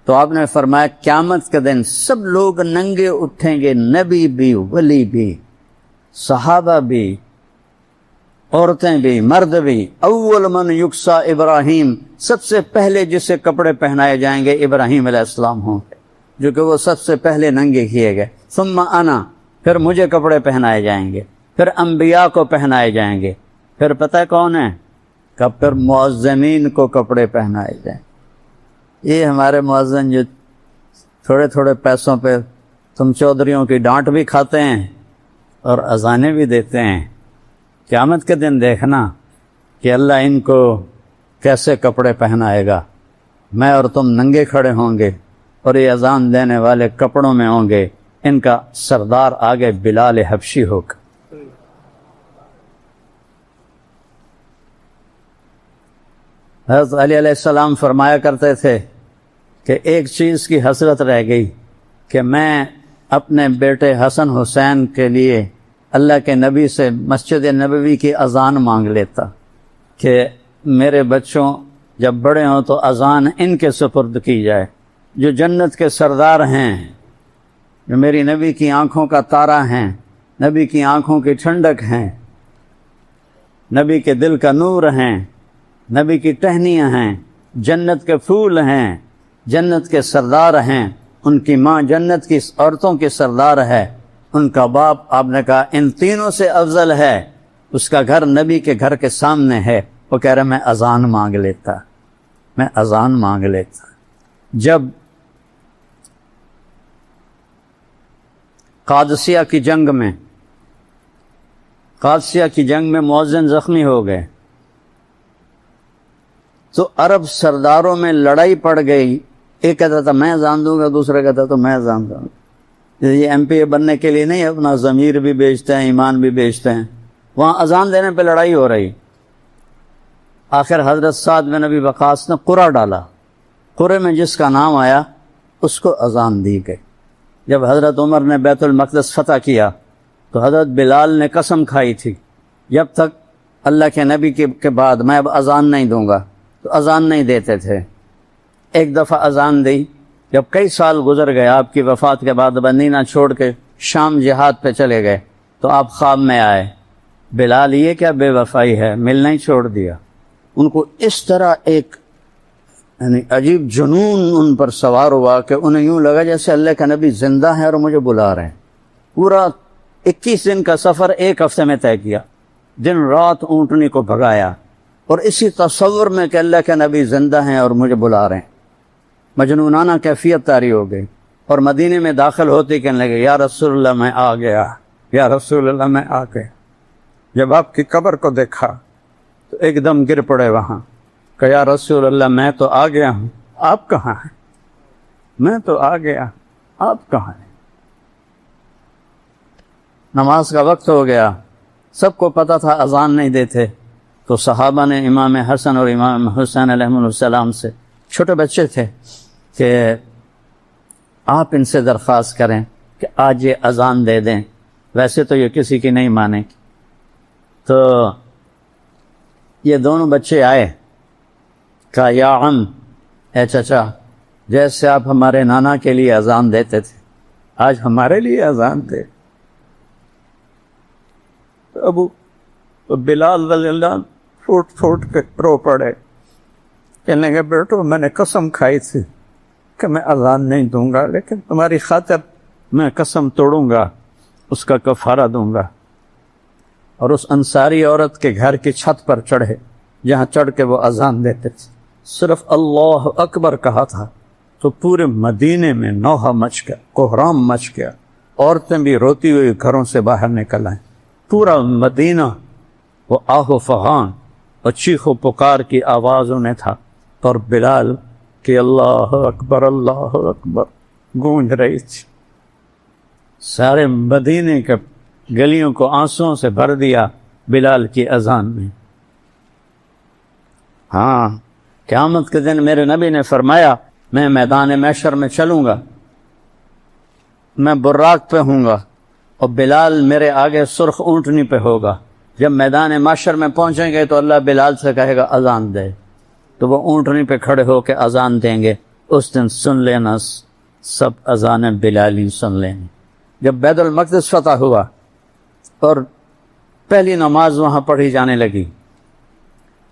تو آپ نے فرمایا قیامت کے دن سب لوگ ننگے اٹھیں گے، نبی بھی، ولی بھی، صحابہ بھی، عورتیں بھی، مرد بھی. اول من یکسا ابراہیم، سب سے پہلے جسے کپڑے پہنائے جائیں گے ابراہیم علیہ السلام ہوں، جو کہ وہ سب سے پہلے ننگے کیے گئے. ثم انا، پھر مجھے کپڑے پہنائے جائیں گے، پھر انبیاء کو پہنائے جائیں گے، پھر پتہ ہے کون ہے؟ کب پھر معززین کو کپڑے پہنائے جائیں. یہ ہمارے معززن جو تھوڑے تھوڑے پیسوں پہ تم چودھریوں کی ڈانٹ بھی کھاتے ہیں اور اذانیں بھی دیتے ہیں، قیامت کے دن دیکھنا کہ اللہ ان کو کیسے کپڑے پہنائے گا. میں اور تم ننگے کھڑے ہوں گے اور یہ اذان دینے والے کپڑوں میں ہوں گے. ان کا سردار آگے بلال حبشی ہوگا. حضرت علی علیہ السلام فرمایا کرتے تھے کہ ایک چیز کی حسرت رہ گئی کہ میں اپنے بیٹے حسن حسین کے لیے اللہ کے نبی سے مسجد نبوی کی اذان مانگ لیتا کہ میرے بچوں جب بڑے ہوں تو اذان ان کے سپرد کی جائے جو جنت کے سردار ہیں، جو میری نبی کی آنکھوں کا تارا ہیں، نبی کی آنکھوں کی ٹھنڈک ہیں، نبی کے دل کا نور ہیں، نبی کی ٹہنیاں ہیں، جنت کے پھول ہیں، جنت کے سردار ہیں، ان کی ماں جنت کی عورتوں کی سردار ہے، ان کا باپ آپ نے کہا ان تینوں سے افضل ہے، اس کا گھر نبی کے گھر کے سامنے ہے، وہ کہہ رہے میں اذان مانگ لیتا، میں اذان مانگ لیتا۔ جب قادسیہ کی جنگ میں مؤذن زخمی ہو گئے تو عرب سرداروں میں لڑائی پڑ گئی، ایک کہتا تھا میں اذان دوں گا، دوسرا کہتا تو میں اذان دوں گا۔ یہ ایم پی اے بننے کے لیے نہیں، اپنا ضمیر بھی بیچتے ہیں، ایمان بھی بیچتے ہیں، وہاں اذان دینے پہ لڑائی ہو رہی۔ آخر حضرت سعد بن ابی وقاص نے قرعہ ڈالا، قرعے میں جس کا نام آیا اس کو اذان دی گئی۔ جب حضرت عمر نے بیت المقدس فتح کیا تو حضرت بلال نے قسم کھائی تھی جب تک اللہ کے نبی کے بعد میں اب اذان نہیں دوں گا، تو اذان نہیں دیتے تھے۔ ایک دفعہ اذان دی، جب کئی سال گزر گئے آپ کی وفات کے بعد، مدینہ چھوڑ کے شام جہاد پہ چلے گئے تو آپ خواب میں آئے، بلال یہ کیا بے وفائی ہے، ملنا ہی چھوڑ دیا۔ ان کو اس طرح ایک یعنی عجیب جنون ان پر سوار ہوا کہ انہیں یوں لگا جیسے اللہ کا نبی زندہ ہے اور مجھے بلا رہے ہیں۔ پورا 21 دن کا سفر ایک ہفتے میں طے کیا، دن رات اونٹنی کو بھگایا، اور اسی تصور میں کہ اللہ کے نبی زندہ ہیں اور مجھے بلا رہے ہیں، مجنونانہ کیفیت طاری ہو گئی۔ اور مدینے میں داخل ہوتے کہنے لگے یا رسول اللہ میں آ گیا، یا رسول اللہ میں آ گیا۔ جب آپ کی قبر کو دیکھا تو ایک دم گر پڑے وہاں کہ یا رسول اللہ میں تو آ گیا ہوں، آپ کہاں ہیں؟ میں تو آ گیا، آپ کہاں ہیں؟ نماز کا وقت ہو گیا، سب کو پتہ تھا اذان نہیں دیتے، تو صحابہ نے امام حسن اور امام حسین علیہ السلام سے، چھوٹے بچے تھے، کہ آپ ان سے درخواست کریں کہ آج یہ اذان دے دیں، ویسے تو یہ کسی کی نہیں مانیں۔ تو یہ دونوں بچے آئے، کہا یا عم، اے چچا، جیسے آپ ہمارے نانا کے لیے اذان دیتے تھے آج ہمارے لیے اذان دے۔ ابو بلال رضی اللہ عنہ پھوٹ پھوٹ کے رو پڑے، کہنے لگے بیٹو میں نے قسم کھائی تھی کہ میں اذان نہیں دوں گا، لیکن تمہاری خاطر میں قسم توڑوں گا، اس کا کفارہ دوں گا۔ اور اس انصاری عورت کے گھر کی چھت پر چڑھے جہاں چڑھ کے وہ اذان دیتے تھے، صرف اللہ اکبر کہا تھا تو پورے مدینے میں نوحہ مچ گیا، کوہرام مچ گیا، عورتیں بھی روتی ہوئی گھروں سے باہر نکل آئیں، پورا مدینہ وہ آہ و فغان اور چیخ و پکار کی آوازوں نے تھا، اور بلال کہ اللہ اکبر گونج رہی تھی۔ سارے مدینے کے گلیوں کو آنسوؤں سے بھر دیا بلال کی اذان میں۔ ہاں، قیامت کے دن میرے نبی نے فرمایا میں میدان محشر میں چلوں گا، میں براق پہ ہوں گا اور بلال میرے آگے سرخ اونٹنی پہ ہوگا۔ جب میدان محشر میں پہنچیں گے تو اللہ بلال سے کہے گا اذان دے، تو وہ اونٹنی پہ کھڑے ہو کے اذان دیں گے۔ اس دن سن لینا سب اذان بلالی سن لیں گے۔ جب بیت المقدس فتح ہوا اور پہلی نماز وہاں پڑھی جانے لگی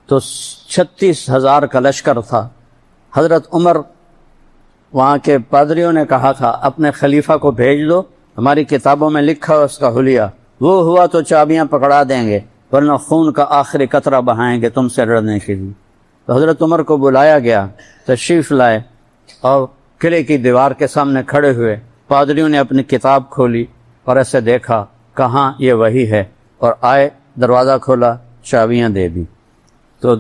تو 36,000 کا لشکر تھا۔ حضرت عمر وہاں کے پادریوں نے کہا تھا اپنے خلیفہ کو بھیج دو، ہماری کتابوں میں لکھا اس کا حلیہ، وہ ہوا تو چابیاں پکڑا دیں گے ورنہ خون کا آخری قطرہ بہائیں گے تم سے لڑنے کے لیے۔ تو حضرت عمر کو بلایا گیا، تشریف لائے اور قلعے کی دیوار کے سامنے کھڑے ہوئے، پادریوں نے اپنی کتاب کھولی اور ایسے دیکھا کہاں یہ وہی ہے، اور آئے دروازہ کھولا، چابیاں دے دی۔ تو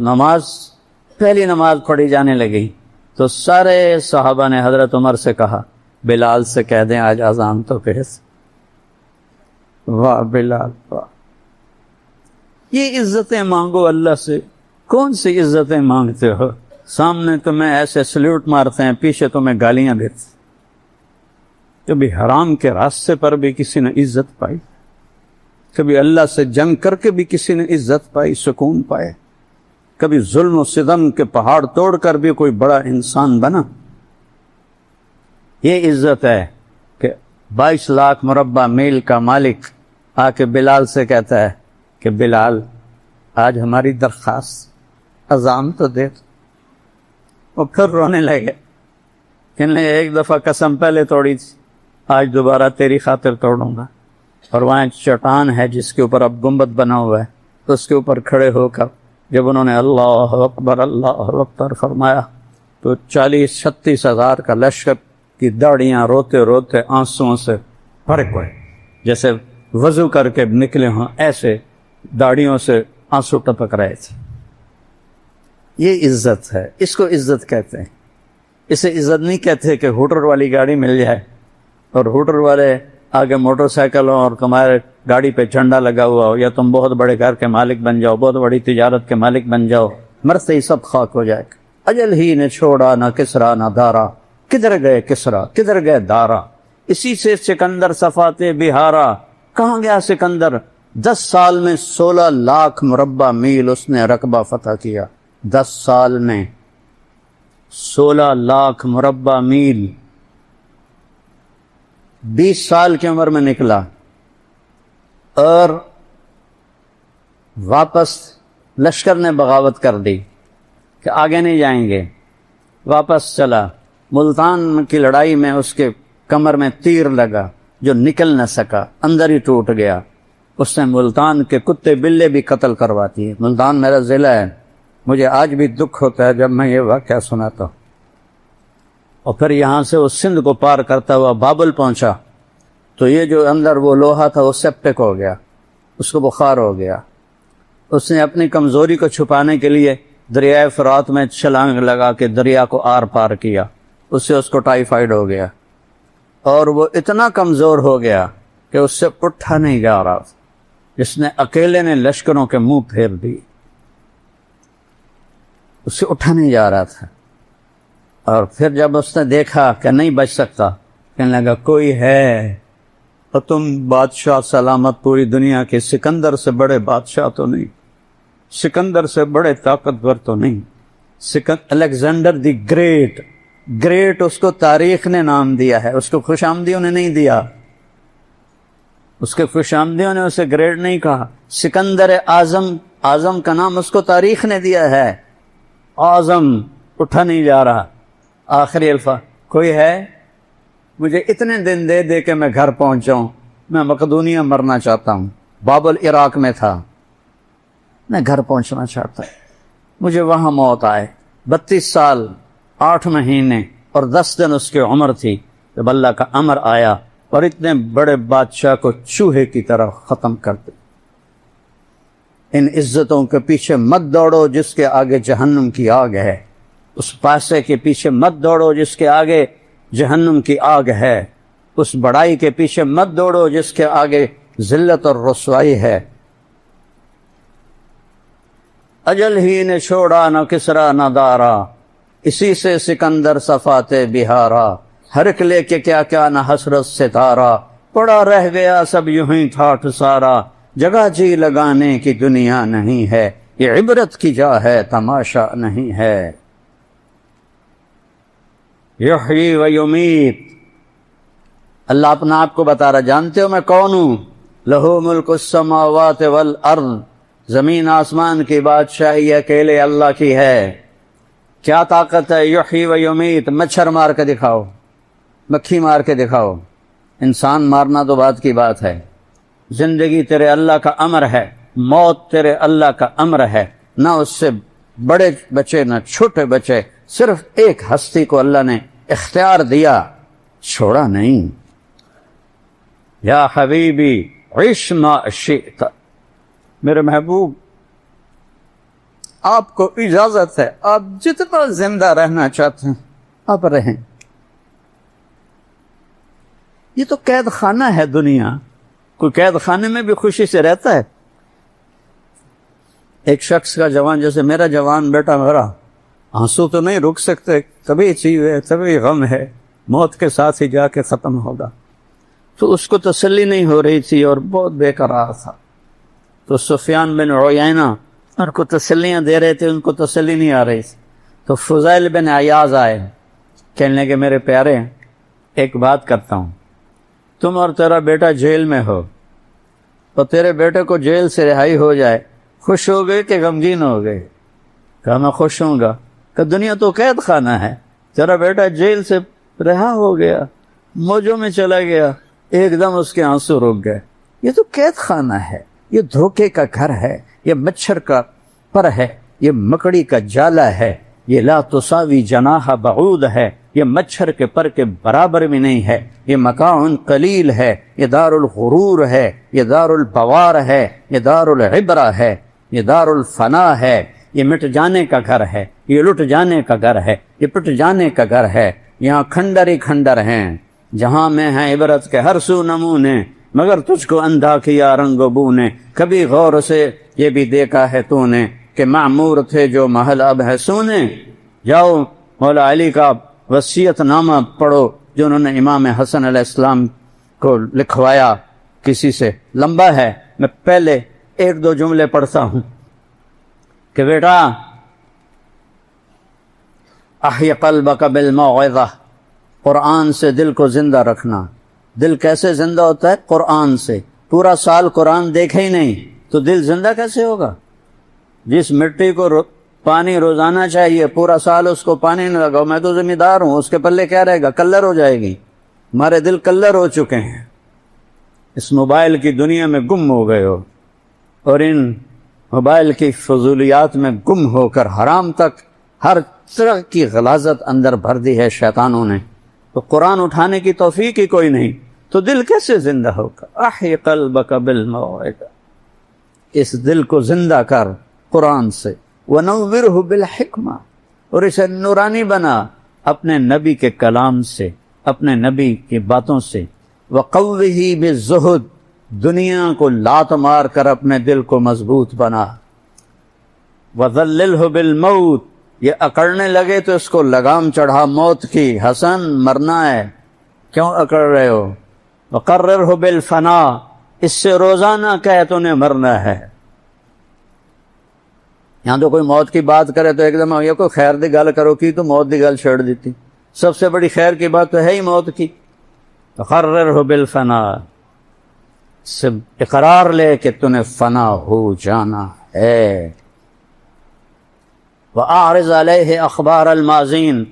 پہلی نماز پڑھی جانے لگی تو سارے صحابہ نے حضرت عمر سے کہا بلال سے کہہ دیں آج اذان تو کیسے۔ واہ بلال واہ، یہ عزتیں مانگو اللہ سے، کون سی عزتیں مانگتے ہو؟ سامنے تمہیں ایسے سلیوٹ مارتے ہیں، پیچھے تمہیں گالیاں دیتے۔ کبھی حرام کے راستے پر بھی کسی نے عزت پائی، کبھی اللہ سے جنگ کر کے بھی کسی نے عزت پائی، سکون پائے۔ کبھی ظلم و ستم کے پہاڑ توڑ کر بھی کوئی بڑا انسان بنا. یہ عزت ہے کہ 22 لاکھ مربع میل کا مالک آ کے بلال سے کہتا ہے کہ بلال آج ہماری درخواست اذان تو دے. وہ پھر رونے لگے کہ ایک دفعہ قسم پہلے توڑی تھی، آج دوبارہ تیری خاطر توڑوں گا. اور وہاں ایک چٹان ہے جس کے اوپر اب گنبد بنا ہوا ہے، اس کے اوپر کھڑے ہو کر جب انہوں نے اللہ اکبر فرمایا تو 40-36 ہزار کا لشکر کی داڑیاں روتے روتے آنسوؤں سے فرق ہوئے، جیسے وضو کر کے نکلے ہوں ایسے داڑیوں سے آنسو ٹپک رہے تھے. یہ عزت ہے، اس کو عزت کہتے ہیں. اسے عزت نہیں کہتے کہ ہوٹر والی گاڑی مل جائے اور ہوٹر والے آگے موٹر سائیکل ہو اور تمہارے گاڑی پہ جھنڈا لگا ہوا ہو، یا تم بہت بڑے گھر کے مالک بن جاؤ، بہت بڑی تجارت کے مالک بن جاؤ، مرتے ہی سب خاک ہو جائے گا. اجل ہی نے چھوڑا نہ کسرا نہ دارا، کدھر گئے کسرا کدھر گئے دارا، اسی سے سکندر صفاتے بہارا. کہاں گیا سکندر؟ 10 سال میں 16 لاکھ مربع میل اس نے رقبہ فتح کیا. 10 سال میں 16 لاکھ مربع میل. 20 سال کی عمر میں نکلا اور واپس لشکر نے بغاوت کر دی کہ آگے نہیں جائیں گے. واپس چلا. ملتان کی لڑائی میں اس کے کمر میں تیر لگا جو نکل نہ سکا، اندر ہی ٹوٹ گیا. اس نے ملتان کے کتے بلے بھی قتل کرواتی ہے. ملتان میرا ضلع ہے، مجھے آج بھی دکھ ہوتا ہے جب میں یہ واقعہ سناتا ہوں. اور پھر یہاں سے وہ سندھ کو پار کرتا ہوا بابل پہنچا تو یہ جو اندر وہ لوہا تھا وہ سیپٹک ہو گیا، اس کو بخار ہو گیا. اس نے اپنی کمزوری کو چھپانے کے لیے دریائے فرات میں چھلانگ لگا کے دریا کو آر پار کیا. اس سے اس کو ٹائیفائیڈ ہو گیا اور وہ اتنا کمزور ہو گیا کہ اس سے اٹھا نہیں جا رہا. جس نے اکیلے نے لشکروں کے منہ پھیر دی، اس سے اٹھا نہیں جا رہا تھا. اور پھر جب اس نے دیکھا کہ نہیں بچ سکتا، کہنے لگا کوئی ہے اور تم بادشاہ سلامت پوری دنیا کے، سکندر سے بڑے بادشاہ تو نہیں، سکندر سے بڑے طاقتور تو نہیں. الیگزینڈر دی گریٹ، گریٹ اس کو تاریخ نے نام دیا ہے، اس کو خوش آمدیوں نے نہیں دیا. اس کے خوش آمدیوں نے اسے گریٹ نہیں کہا. سکندر اعظم، اعظم کا نام اس کو تاریخ نے دیا ہے. اعظم اٹھا نہیں جا رہا. آخری الفاظ کوئی ہے؟ مجھے اتنے دن دے دے کہ میں گھر پہنچ جاؤں، میں مقدونیہ مرنا چاہتا ہوں. بابل عراق میں تھا، میں گھر پہنچنا چاہتا ہوں. مجھے وہاں موت آئے. 32 سال 8 مہینے اور 10 دن اس کی عمر تھی جب اللہ کا امر آیا اور اتنے بڑے بادشاہ کو چوہے کی طرح ختم کر دے. ان عزتوں کے پیچھے مت دوڑو جس کے آگے جہنم کی آگ ہے. اس پیسے کے پیچھے مت دوڑو جس کے آگے جہنم کی آگ ہے. اس بڑائی کے پیچھے مت دوڑو جس کے آگے ذلت اور رسوائی ہے. اجل ہی نے چھوڑا نہ کسرا نہ دارا، اسی سے سکندر صفاتے بہارا. ہر ایک لے کے کیا کیا نہ حسرت ستارہ، پڑا رہ گیا سب یوں ہی ٹھاٹھ سارا. جگہ جی لگانے کی دنیا نہیں ہے، یہ عبرت کی جا ہے تماشا نہیں ہے. یحیی و یمیت، اللہ اپنا آپ کو بتا رہا، جانتے ہو میں کون ہوں؟ لہو ملک السماوات والارض، زمین آسمان کی بادشاہی اکیلے اللہ کی ہے. کیا طاقت ہے؟ یحیی و یمیت. مچھر مار کے دکھاؤ، مکھی مار کے دکھاؤ، انسان مارنا تو بات کی بات ہے. زندگی تیرے اللہ کا امر ہے، موت تیرے اللہ کا امر ہے. نہ اس سے بڑے بچے نہ چھوٹے بچے، صرف ایک ہستی کو اللہ نے اختیار دیا، چھوڑا نہیں. یا حبیبی عش ما شئت، میرے محبوب آپ کو اجازت ہے، آپ جتنا زندہ رہنا چاہتے ہیں آپ رہیں. یہ تو قید خانہ ہے دنیا. کوئی قید خانے میں بھی خوشی سے رہتا ہے؟ ایک شخص کا جوان، جیسے میرا جوان بیٹا میرا، آنسو تو نہیں رک سکتے، کبھی چیز ہے کبھی غم ہے، موت کے ساتھ ہی جا کے ختم ہوگا. تو اس کو تسلی نہیں ہو رہی تھی اور بہت بے قرار تھا. تو سفیان بن عیینہ ان کو تسلیاں دے رہے تھے، ان کو تسلی نہیں آ رہی. تو فضیل بن عیاض آئے، کہنے لگے میرے پیارے ایک بات کرتا ہوں، تم اور تیرا بیٹا جیل میں ہو اور تیرے بیٹے کو جیل سے رہائی ہو جائے، خوش ہو گئے کہ غمگین ہو گئے؟ کہا میں خوش ہوں گا. کہ دنیا تو قید خانہ ہے، تیرا بیٹا جیل سے رہا ہو گیا، موجوں میں چلا گیا. ایک دم اس کے آنسو رک گئے. یہ تو قید خانہ ہے، یہ دھوکے کا گھر ہے، یہ مچھر کا پر ہے، یہ مکڑی کا جالا ہے، یہ لا تساوی جناح بعود ہے، یہ مچھر کے پر کے برابر بھی نہیں ہے، یہ مکان قلیل ہے، یہ دار الغرور ہے، یہ دار البوار ہے، یہ دار العبرہ ہے، یہ دار الفنا ہے، یہ مٹ جانے کا گھر ہے، یہ لٹ جانے کا گھر ہے، یہ پٹ جانے کا گھر ہے. یہاں کھنڈر ہی کھنڈر ہیں، جہاں میں ہیں عبرت کے ہر سو نمونے، مگر تجھ کو اندھا کیا رنگ و بو نے. کبھی غور سے یہ بھی دیکھا ہے تو نے کہ معمور تھے جو محل اب ہے سونے. جاؤ مولا علی کا وصیت نامہ پڑھو جو انہوں نے امام حسن علیہ السلام کو لکھوایا کسی سے، لمبا ہے، میں پہلے ایک دو جملے پڑھتا ہوں کہ بیٹا احی قلبک بالموعظہ، قرآن سے دل کو زندہ رکھنا. دل کیسے زندہ ہوتا ہے؟ قرآن سے. پورا سال قرآن دیکھے ہی نہیں تو دل زندہ کیسے ہوگا؟ جس مٹی کو پانی روزانہ چاہیے، پورا سال اس کو پانی نہ لگاؤ، میں تو ذمہ دار ہوں، اس کے پلے کیا رہے گا؟ کلر ہو جائے گی. ہمارے دل کلر ہو چکے ہیں، اس موبائل کی دنیا میں گم ہو گئے ہو، اور ان موبائل کی فضولیات میں گم ہو کر حرام تک ہر طرح کی غلاظت اندر بھر دی ہے شیطانوں نے. تو قرآن اٹھانے کی توفیق ہی کوئی نہیں، تو دل کیسے زندہ ہوگا؟ احی قلبک بالموعظہ، اس دل کو زندہ کر قرآن سے. وَنَوِّرْهُ بِالْحِکْمَةِ، اور اسے نورانی بنا اپنے نبی کے کلام سے، اپنے نبی کی باتوں سے. وَقَوِّهِ بِالزُّهْدِ، دنیا کو لات مار کر اپنے دل کو مضبوط بنا. وَذَلِّلْهُ بِالْمَوْتِ، یہ اکڑنے لگے تو اس کو لگام چڑھا موت کی. حسن مرنا ہے، کیوں اکڑ رہے ہو؟ وَقَرِّرْهُ بِالْفَنَا، اس سے روزانہ کہے تو نے مرنا ہے. یہاں تو کوئی موت کی بات کرے تو ایک دم یہ کوئی خیر دی گل کرو کی تو موت دی گل چھوڑ دیتی. سب سے بڑی خیر کی بات تو ہے ہی موت کی. وَقَرِّرْهُ بِالْفَنَا، سے اقرار لے کہ تو نے فنا ہو جانا ہے. وَأَعْرِضْ عَلَيْهِ أَخْبَارَ الْمَاضِينَ،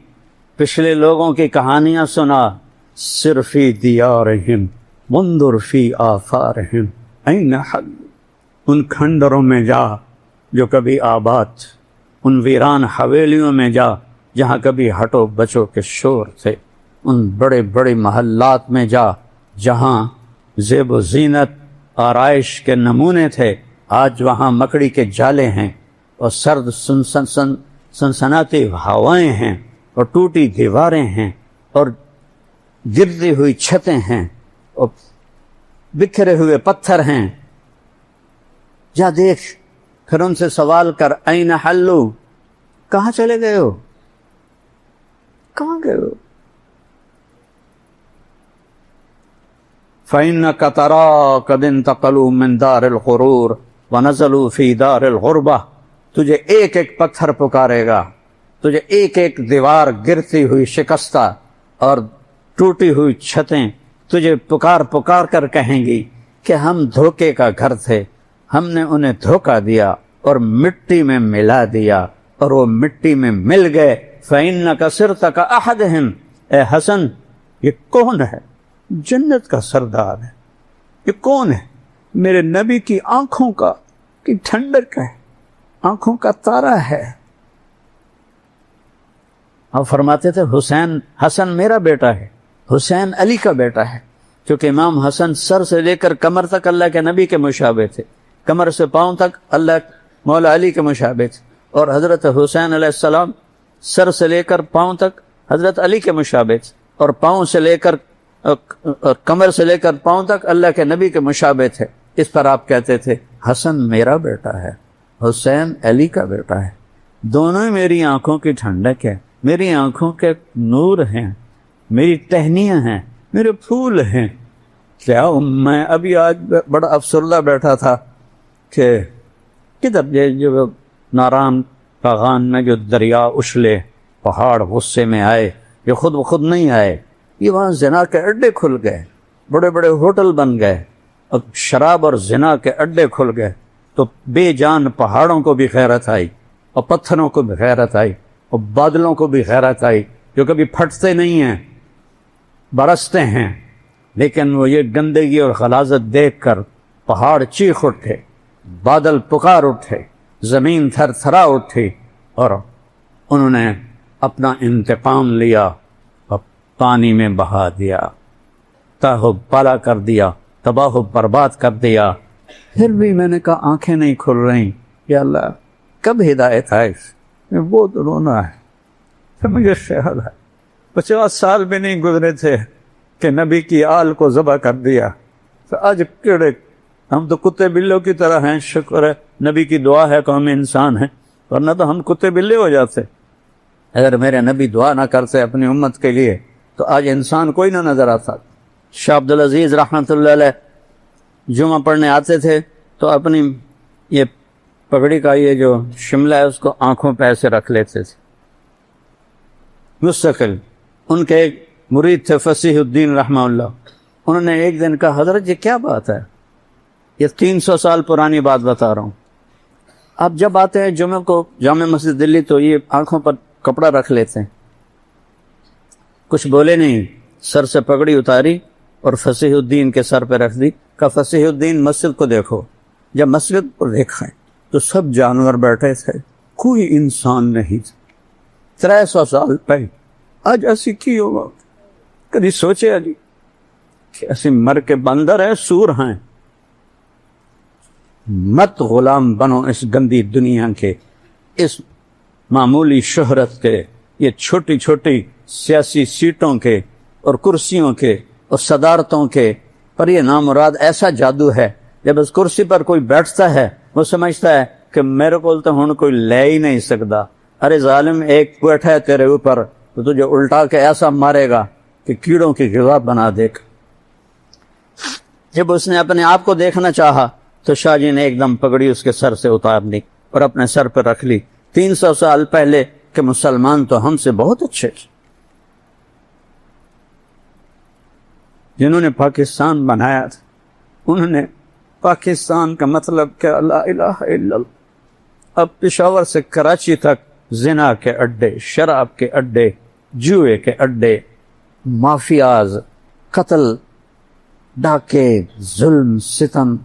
پچھلے لوگوں کی کہانیاں سنا. سِرْ فِي دِيَارِهِمْ وَانْظُرْ فِي آثَارِهِمْ أَيْنَ حَلُّوا، ان کھنڈروں میں جا جو کبھی آباد، ان ویران حویلیوں میں جا جہاں کبھی ہٹو بچو کے شور تھے، ان بڑے بڑے محلات میں جا جہاں زیب و زینت آرائش کے نمونے تھے، آج وہاں مکڑی کے جالے ہیں اور سرد سنسناتی ہوائیں ہیں اور ٹوٹی دیواریں ہیں اور گرتی ہوئی چھتیں ہیں اور بکھرے ہوئے پتھر ہیں. جا دیکھ، پھر ان سے سوال کر این حلو، کہاں چلے گئے ہو؟ کہاں گئے ہو؟ فَإِنَّكَ تَرَىٰ قَدْ انتقلوا من دار الغرور ونزلوا فی دار الغربہ، تجھے ایک ایک پتھر پکارے گا، تجھے ایک ایک دیوار گرتی ہوئی شکستہ اور ٹوٹی ہوئی چھتیں تجھے پکار پکار کر کہیں گی کہ ہم دھوکے کا گھر تھے، ہم نے انہیں دھوکہ دیا اور مٹی میں ملا دیا اور وہ مٹی میں مل گئے. فَإِنَّكَ صِرْتَ كَأَحَدِهِمْ، اے حسن یہ کون ہے؟ جنت کا سردار ہے. یہ کون ہے؟ میرے نبی کی آنکھوں کا کی ٹھنڈک ہے، آنکھوں کا تارا ہے. آپ فرماتے تھے حسن میرا بیٹا ہے، حسین علی کا بیٹا ہے، کیونکہ امام حسن سر سے لے کر کمر تک اللہ کے نبی کے مشابہ تھے، کمر سے پاؤں تک اللہ مولا علی کے مشابہ تھے، اور حضرت حسین علیہ السلام سر سے لے کر پاؤں تک حضرت علی کے مشابہ تھے، اور پاؤں سے لے کر اور کمر سے لے کر پاؤں تک اللہ کے نبی کے مشابہ تھے. اس پر آپ کہتے تھے حسن میرا بیٹا ہے، حسین علی کا بیٹا ہے، دونوں ہی میری آنکھوں کی ٹھنڈک ہے، میری آنکھوں کے نور ہیں، میری ٹہنیاں ہیں، میرے پھول ہیں. کیا میں ابھی آج بڑا افسردہ بیٹھا تھا کہ کدھر جو ناران کاغان میں جو دریا اچھلے، پہاڑ غصے میں آئے، یہ خود بخود نہیں آئے، یہ وہاں زنا کے اڈے کھل گئے، بڑے بڑے ہوٹل بن گئے، اب شراب اور زنا کے اڈے کھل گئے، تو بے جان پہاڑوں کو بھی غیرت آئی، اور پتھروں کو بھی غیرت آئی، اور بادلوں کو بھی غیرت آئی، جو کبھی پھٹتے نہیں ہیں، برستے ہیں، لیکن وہ یہ گندگی اور غلاظت دیکھ کر پہاڑ چیخ اٹھے، بادل پکار اٹھے، زمین تھر تھرا اٹھی، اور انہوں نے اپنا انتقام لیا اور پانی میں بہا دیا، تاہ و پالا کر دیا، تباہ و برباد کر دیا۔ پھر بھی میں نے کہا آنکھیں نہیں کھل رہی، یا اللہ کب ہدایت آئے؟ میں بہت رونا ہے۔ پھر مجھے خیال ہے 50 سال بھی نہیں گزرے تھے کہ نبی کی آل کو ذبح کر دیا، تو آج کیڑے ہم تو کتے بلوں کی طرح ہیں۔ شکر ہے نبی کی دعا ہے کہ ہم انسان ہیں، ورنہ تو ہم کتے بلے ہو جاتے۔ اگر میرے نبی دعا نہ کرتے اپنی امت کے لیے تو آج انسان کوئی نہ نظر آتا۔ شاہ عبدالعزیز رحمۃ اللہ علیہ جمعہ پڑھنے آتے تھے تو اپنی یہ پگڑی کا یہ جو شملہ ہے اس کو آنکھوں پہ ایسے رکھ لیتے تھے مستقل۔ ان کے ایک مرید تھے فصیح الدین رحمہ اللہ، انہوں نے ایک دن کہا حضرت یہ کیا بات ہے؟ یہ 300 سال پرانی بات بتا رہا ہوں۔ آپ جب آتے ہیں جمعہ کو جامع مسجد دلی تو یہ آنکھوں پر کپڑا رکھ لیتے ہیں۔ کچھ بولے نہیں، سر سے پگڑی اتاری اور فصیح الدین کے سر پہ رکھ دی، کہا فصیح الدین مسجد کو دیکھو۔ جب مسجد کو دیکھا تو سب جانور بیٹھے تھے، کوئی انسان نہیں تھا۔ 300 سال پہلے آج ایسی کی ہوگا؟ کبھی سوچے جی کہ ایسی مر کے بندر ہیں، سور ہیں؟ مت غلام بنو اس گندی دنیا کے، اس معمولی شہرت کے، یہ چھوٹی چھوٹی سیاسی سیٹوں کے اور کرسیوں کے اور صدارتوں کے پر۔ یہ نامراد ایسا جادو ہے، جب اس کرسی پر کوئی بیٹھتا ہے وہ سمجھتا ہے کہ میرے کو تو ہن کوئی لے ہی نہیں سکتا۔ ارے ظالم، ایک بیٹھا ہے تیرے اوپر تو تجھے الٹا کے ایسا مارے گا کہ کیڑوں کی غذا بنا دے گا۔ جب اس نے اپنے آپ کو دیکھنا چاہا تو شاہ جی نے ایک دم پگڑی اس کے سر سے اتار لی اور اپنے سر پہ رکھ لی۔ 300 سال پہلے کہ مسلمان تو ہم سے بہت اچھے تھے، جنہوں نے پاکستان بنایا تھا، انہوں نے پاکستان کا مطلب کہ لا الہ الا اللہ۔ اب پشاور سے کراچی تک زنا کے اڈے، شراب کے اڈے، جوئے کے اڈے، مافیاز، قتل، ڈاکے، ظلم، ستم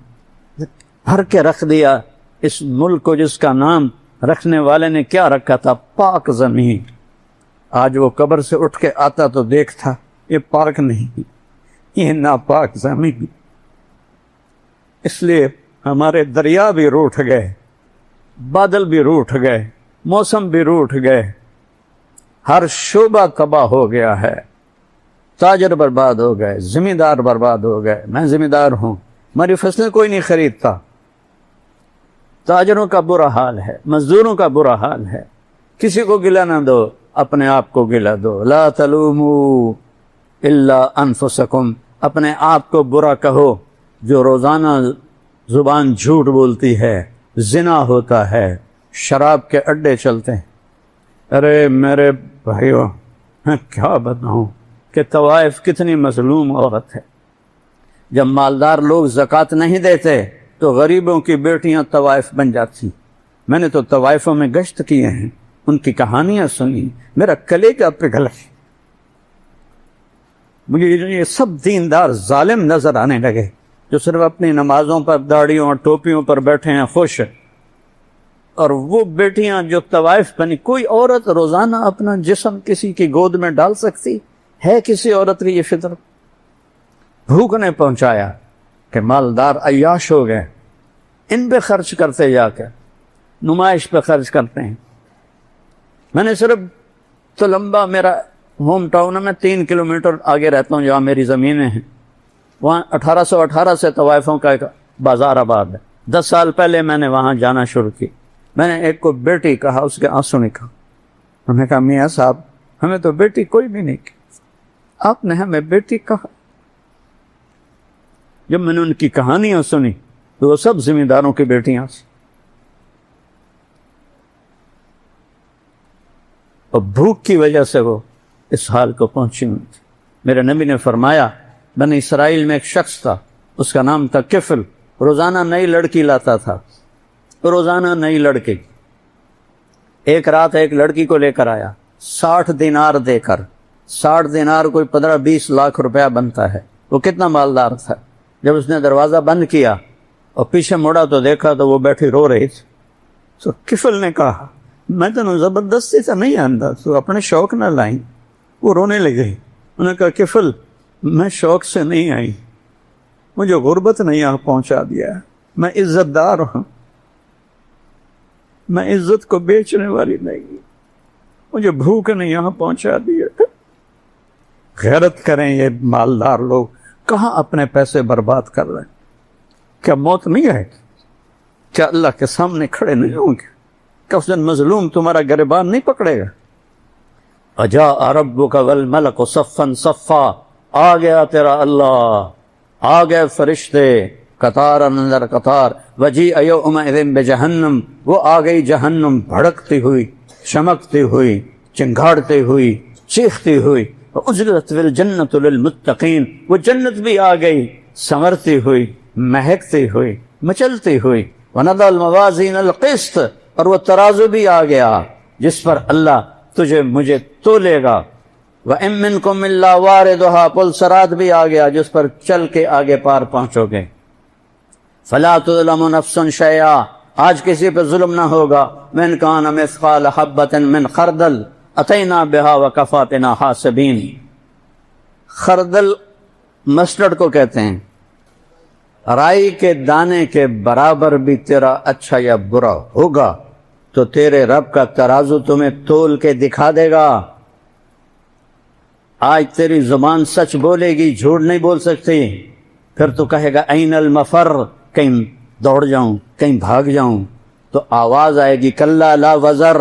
بھر کے رکھ دیا اس ملک کو، جس کا نام رکھنے والے نے کیا رکھا تھا؟ پاک زمین۔ آج وہ قبر سے اٹھ کے آتا تو دیکھتا یہ پاک نہیں، یہ ناپاک زمین۔ اس لیے ہمارے دریا بھی روٹھ گئے، بادل بھی روٹھ گئے، موسم بھی روٹھ گئے، ہر شعبہ تباہ ہو گیا ہے، تاجر برباد ہو گئے، ذمہ دار برباد ہو گئے۔ میں ذمہ دار ہوں، ہماری فصلیں کوئی نہیں خریدتا، تاجروں کا برا حال ہے، مزدوروں کا برا حال ہے۔ کسی کو گلہ نہ دو، اپنے آپ کو گلہ دو۔ لا تلوموا الا انفسکم، اپنے آپ کو برا کہو۔ جو روزانہ زبان جھوٹ بولتی ہے، زنا ہوتا ہے، شراب کے اڈے چلتے ہیں۔ ارے میرے بھائیو، میں کیا بتاؤں کہ طوائف کتنی مظلوم عورت ہے۔ جب مالدار لوگ زکوٰۃ نہیں دیتے تو غریبوں کی بیٹیاں طوائف بن جاتی۔ میں نے تو طوائفوں میں گشت کیے ہیں، ان کی کہانیاں سنی، میرا کلیجہ پگھل ہے۔ مجھے یہ سب دیندار ظالم نظر آنے لگے جو صرف اپنی نمازوں پر، داڑھیوں اور ٹوپیوں پر بیٹھے ہیں خوش، اور وہ بیٹیاں جو طوائف بنی۔ کوئی عورت روزانہ اپنا جسم کسی کی گود میں ڈال سکتی ہے؟ کسی عورت کی یہ فطرت؟ بھوک نے پہنچایا کہ مالدار عیاش ہو گئے، ان پہ خرچ کرتے، جا کر نمائش پہ خرچ کرتے ہیں۔ میں نے صرف تو لمبا، میرا ہوم ٹاؤن ہے، میں 3 کلومیٹر آگے رہتا ہوں جہاں میری زمینیں ہیں، وہاں 1818 سے طوائفوں کا ایک بازار آباد ہے۔ 10 سال پہلے میں نے وہاں جانا شروع کی۔ میں نے ایک کو بیٹی کہا، اس کے آنسو نکلا۔ انہوں نے کہا میاں صاحب ہمیں تو بیٹی کوئی بھی نہیں کی، آپ نے ہمیں بیٹی کہا۔ جب میں نے ان کی کہانیاں سنی تو وہ سب ذمہ داروں کی بیٹیاں تھیں۔ اور بھوک کی وجہ سے وہ اس حال کو پہنچی ہوئی تھی۔ میرے نبی نے فرمایا بنی اسرائیل میں ایک شخص تھا، اس کا نام تھا کفل، روزانہ نئی لڑکی لاتا تھا، روزانہ نئی لڑکی۔ ایک رات ایک لڑکی کو لے کر آیا 60 دینار دے کر۔ 60 دینار کوئی 15-20 لاکھ روپیہ بنتا ہے۔ وہ کتنا مالدار تھا۔ جب اس نے دروازہ بند کیا اور پیچھے مڑا تو دیکھا تو وہ بیٹھی رو رہی تھی۔ تو کفل نے کہا میں تو زبردستی سے نہیں آندا، تو اپنے شوق نہ لائیں۔ وہ رونے لگی۔ انہوں نے کہا کفل میں شوق سے نہیں آئی، مجھے غربت نے یہاں پہنچا دیا ہے، میں عزت دار ہوں، میں عزت کو بیچنے والی نہیں، مجھے بھوک نے یہاں پہنچا دیا۔ غیرت کریں یہ مالدار لوگ، کہاں اپنے پیسے برباد کر رہے ہیں؟ کیا موت نہیں ہے؟ کیا اللہ کے سامنے کھڑے نہیں ہوں گے؟ کیا اس دن مظلوم تمہارا گریبان نہیں پکڑے گا؟ اجاء ربک والملک صفا صفا، آ گیا تیرا اللہ، آ گئے فرشتے قطار اندر قطار۔ وجیء یومئذ بجہنم، وہ آ گئی جہنم بھڑکتی ہوئی، چمکتی ہوئی، چنگھاڑتی ہوئی، چیختی ہوئی۔ وازلفت الجنۃ للمتقین، وہ جنت بھی آ گئی سنورتی ہوئی، مہکتی ہوئی، مچلتی ہوئی۔ ونضع الموازین القسط، اور وہ ترازو بھی آ گیا جس پر اللہ تجھے مجھے تولے گا۔ وَإِن مِّنكُمْ إِلَّا وَارِدُهَا، پل صراط بھی آ گیا جس پر چل کے آگے پار پہنچو گے۔ فَلَا تُظْلَمُ نَفْسٌ شَيْئًا، آج کسی پہ ظلم نہ ہوگا۔ مِنْ كَانَ مِثْقَالَ حَبَّةٍ مِّنْ خَرْدَلٍ أَتَيْنَا بِهَا وَكَفَىٰ بِنَا حَاسِبِينَ۔ خردل مسٹرڈ کو کہتے ہیں۔ رائی کے دانے کے برابر بھی تیرا اچھا یا برا ہوگا تو تیرے رب کا ترازو تمہیں تول کے دکھا دے گا۔ آج تیری زبان سچ بولے گی، جھوٹ نہیں بول سکتی، پھر تو کہے گا این المفر، کہیں دوڑ جاؤں، کہیں بھاگ جاؤں، تو آواز آئے گی کلا لا وزر،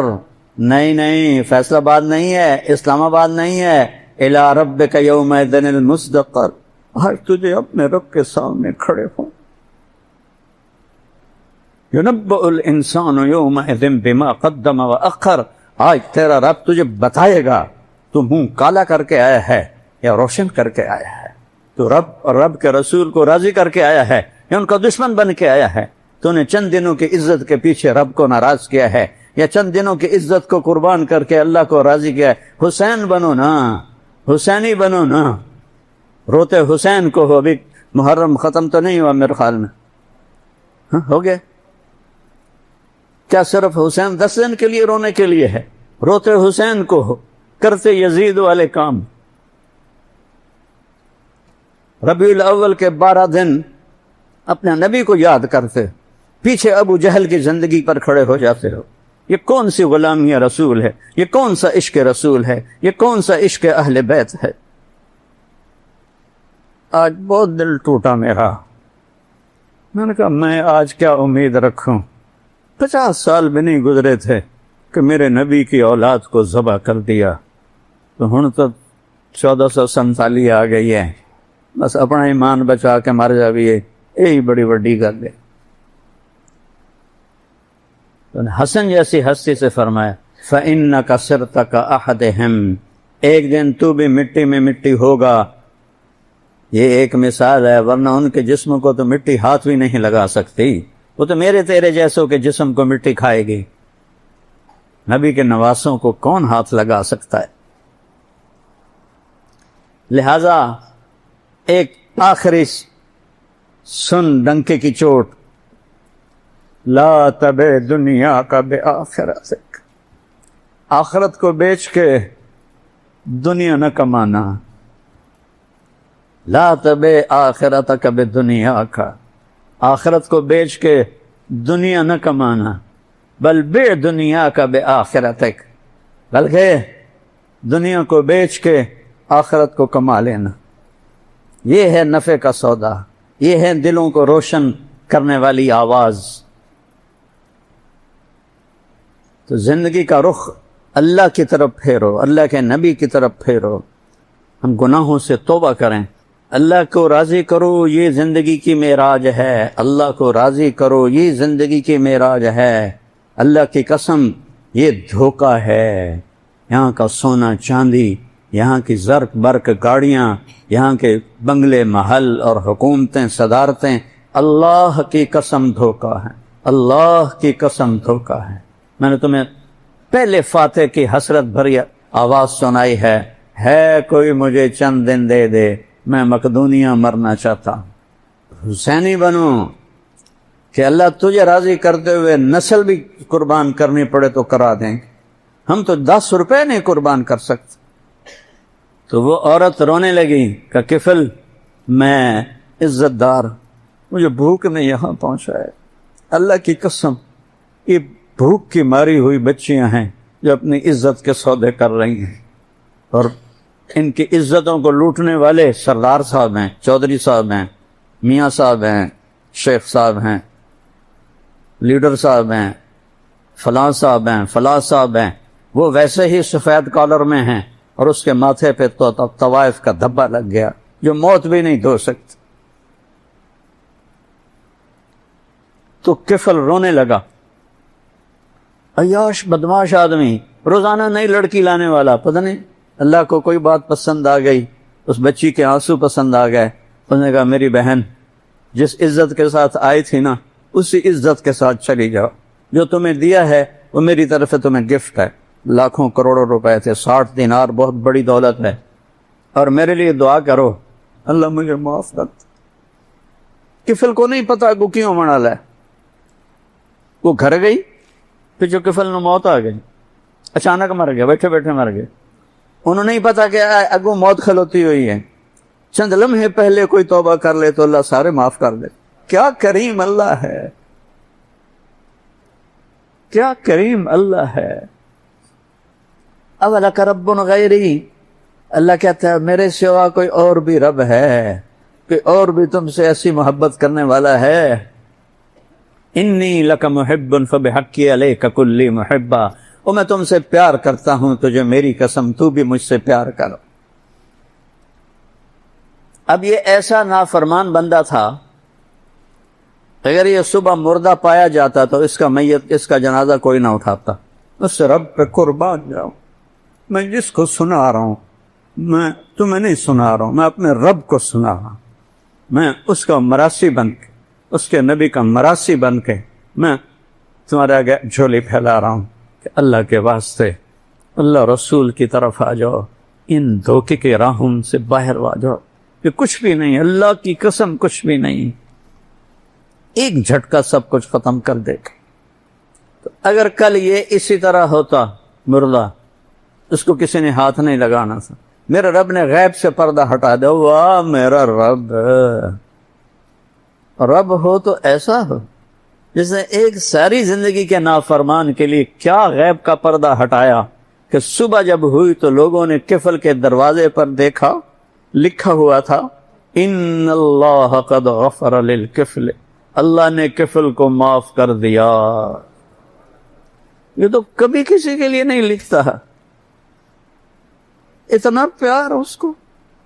نہیں نہیں، فیصلہ آباد نہیں ہے، اسلام آباد نہیں ہے، الی ربک یومئذ المستقر، آج تجھے اپنے رب کے سامنے کھڑے ہوں۔ ينبأ الانسان یومئذ بما قدم واخر، آج تیرا رب تجھے بتائے گا تو منہ کالا کر کے آیا ہے یا روشن کر کے آیا ہے، تو رب اور رب کے رسول کو راضی کر کے آیا ہے یا ان کا دشمن بن کے آیا ہے۔ تو نے چند دنوں کی عزت کے پیچھے رب کو ناراض کیا ہے، یا چند دنوں کی عزت کو قربان کر کے اللہ کو راضی کیا ہے۔ حسین بنو نا، حسینی بنو نا، روتے حسین کو ہو۔ ابھی محرم ختم تو نہیں ہوا میرے خیال میں، ہو گیا؟ کیا صرف حسین 10 دن کے لیے رونے کے لیے ہے؟ روتے حسین کو ہو، کرتے یزید والے کام۔ ربیع الاول کے 12 دن اپنے نبی کو یاد کرتے، پیچھے ابو جہل کی زندگی پر کھڑے ہو جاتے ہو۔ یہ کون سی غلامی رسول ہے؟ یہ کون سا عشق رسول ہے؟ یہ کون سا عشق اہل بیت ہے؟ آج بہت دل ٹوٹا میرا۔ میں نے کہا میں آج کیا امید رکھوں؟ 50 سال بھی نہیں گزرے تھے کہ میرے نبی کی اولاد کو ذبح کر دیا، تو ہن تو 1447 آ گئی ہے، بس اپنا ایمان بچا کے مر جاویے، یہی بڑی وڈی گل ہے۔ حسن جیسی ہستی سے فرمایا فَإِنَّكَ صِرْتَ كَأَحَدِهِمْ، ایک دن تو بھی مٹی میں مٹی ہوگا۔ یہ ایک مثال ہے، ورنہ ان کے جسم کو تو مٹی ہاتھ بھی نہیں لگا سکتی، وہ تو میرے تیرے جیسوں کے جسم کو مٹی کھائے گی۔ نبی کے نواسوں کو کون ہاتھ لگا سکتا ہے؟ لہذا ایک آخری سن ڈنکے کی چوٹ، لا تبع دنیا کا بآخرتک، آخرت کو بیچ کے دنیا نہ کمانا۔ لا تبع آخرتک بدنیا کا، آخرت کو بیچ کے دنیا نہ کمانا، بل بع دنیا کا بآخرتک، بلکہ دنیا کو بیچ کے آخرت کو کما لینا۔ یہ ہے نفع کا سودا، یہ ہے دلوں کو روشن کرنے والی آواز۔ تو زندگی کا رخ اللہ کی طرف پھیرو، اللہ کے نبی کی طرف پھیرو۔ ہم گناہوں سے توبہ کریں، اللہ کو راضی کرو، یہ زندگی کی معراج ہے۔ اللہ کو راضی کرو، یہ زندگی کی معراج ہے۔ اللہ کی قسم یہ دھوکہ ہے، یہاں کا سونا چاندی، یہاں کی زرق برق گاڑیاں، یہاں کے بنگلے محل اور حکومتیں صدارتیں، اللہ کی قسم دھوکہ ہے، اللہ کی قسم دھوکہ ہے۔ میں نے تمہیں پہلے فاتح کی حسرت بھری آواز سنائی ہے کوئی مجھے چند دن دے دے، میں مقدونیہ مرنا چاہتا ہوں، حسینی بنوں کہ اللہ تجھے راضی کرتے ہوئے نسل بھی قربان کرنی پڑے تو کرا دیں گے، ہم تو 10 روپے نہیں قربان کر سکتے۔ تو وہ عورت رونے لگی کہ کفل میں عزت دار، مجھے بھوک نے یہاں پہنچا ہے، اللہ کی قسم یہ بھوک کی ماری ہوئی بچیاں ہیں جو اپنی عزت کے سودے کر رہی ہیں، اور ان کی عزتوں کو لوٹنے والے سردار صاحب ہیں، چودھری صاحب ہیں، میاں صاحب ہیں، شیخ صاحب ہیں، لیڈر صاحب ہیں، فلاں صاحب ہیں، فلاں صاحب ہیں، وہ ویسے ہی سفید کالر میں ہیں اور اس کے ماتھے پہ تو طوائف کا دھبا لگ گیا جو موت بھی نہیں دھو سکتی۔ تو کفل رونے لگا، عیاش بدماش آدمی، روزانہ نئی لڑکی لانے والا، پتہ نہیں اللہ کو کوئی بات پسند آ گئی، اس بچی کے آنسو پسند آ گئے، اس نے کہا میری بہن جس عزت کے ساتھ آئی تھی نا اسی عزت کے ساتھ چلی جاؤ، جو تمہیں دیا ہے وہ میری طرف سے تمہیں گفٹ ہے، لاکھوں کروڑوں روپے تھے، 60 دینار بہت بڑی دولت ہے، اور میرے لیے دعا کرو اللہ مجھے معاف کر۔ کفل کو نہیں پتا کو کیوں منال ہے، وہ گھر گئی پھر جو کفل نو موت آ گئی، اچانک مر گیا، بیٹھے بیٹھے مر گئے، انہوں نہیں پتا کہ اگو موت کھلوتی ہوئی ہے، چند لمحے پہلے کوئی توبہ کر لے تو اللہ سارے معاف کر دے۔ کیا کریم اللہ ہے، کیا کریم اللہ ہے۔ اولک رب غیری، اللہ کہتا ہے میرے سوا کوئی اور بھی رب ہے، کوئی اور بھی تم سے ایسی محبت کرنے والا ہے۔ انی لک محب فبحقی علیک کلی محبا، اور میں تم سے پیار کرتا ہوں تجھے میری قسم تو بھی مجھ سے پیار کرو۔ اب یہ ایسا نافرمان بندہ تھا، اگر یہ صبح مردہ پایا جاتا تو اس کا جنازہ کوئی نہ اٹھاتا۔ اس رب پہ قربان جاؤں، میں جس کو سنا رہا ہوں میں تمہیں نہیں سنا رہا ہوں، میں اپنے رب کو سنا رہا ہوں، میں اس کا مراسی بن کے، اس کے نبی کا مراسی بن کے میں تمہارے آگے جھولی پھیلا رہا ہوں کہ اللہ کے واسطے اللہ رسول کی طرف آ جاؤ، ان دھوکے کے راہوں سے باہر آ جاؤ کہ کچھ بھی نہیں، اللہ کی قسم کچھ بھی نہیں، ایک جھٹکا سب کچھ ختم کر دے گا۔ تو اگر کل یہ اسی طرح ہوتا مردہ، اس کو کسی نے ہاتھ نہیں لگانا تھا، میرے رب نے غیب سے پردہ ہٹا دیا، واہ میرا رب، رب ہو تو ایسا ہو جس نے ایک ساری زندگی کے نافرمان کے لیے کیا غیب کا پردہ ہٹایا کہ صبح جب ہوئی تو لوگوں نے کفل کے دروازے پر دیکھا، لکھا ہوا تھا ان اللہ قد غفر للکفل، اللہ نے کفل کو معاف کر دیا۔ یہ تو کبھی کسی کے لیے نہیں لکھتا، اتنا پیار اس کو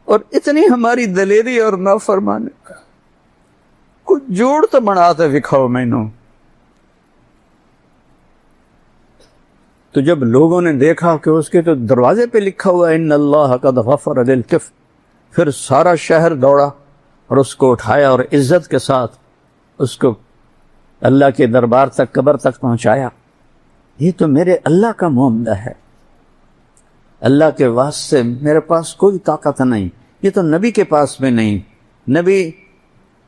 اور اتنی ہماری دلیری اور نافرمانی، کچھ جوڑ تو بناتے دکھاؤ مینوں۔ تو جب لوگوں نے دیکھا کہ اس کے تو دروازے پہ لکھا ہوا ان اللہ قد غفر للکفل، پھر سارا شہر دوڑا اور اس کو اٹھایا اور عزت کے ساتھ اس کو اللہ کے دربار تک، قبر تک پہنچایا۔ یہ تو میرے اللہ کا معاملہ ہے، اللہ کے واسطے میرے پاس کوئی طاقت نہیں، یہ تو نبی کے پاس بھی نہیں۔ نبی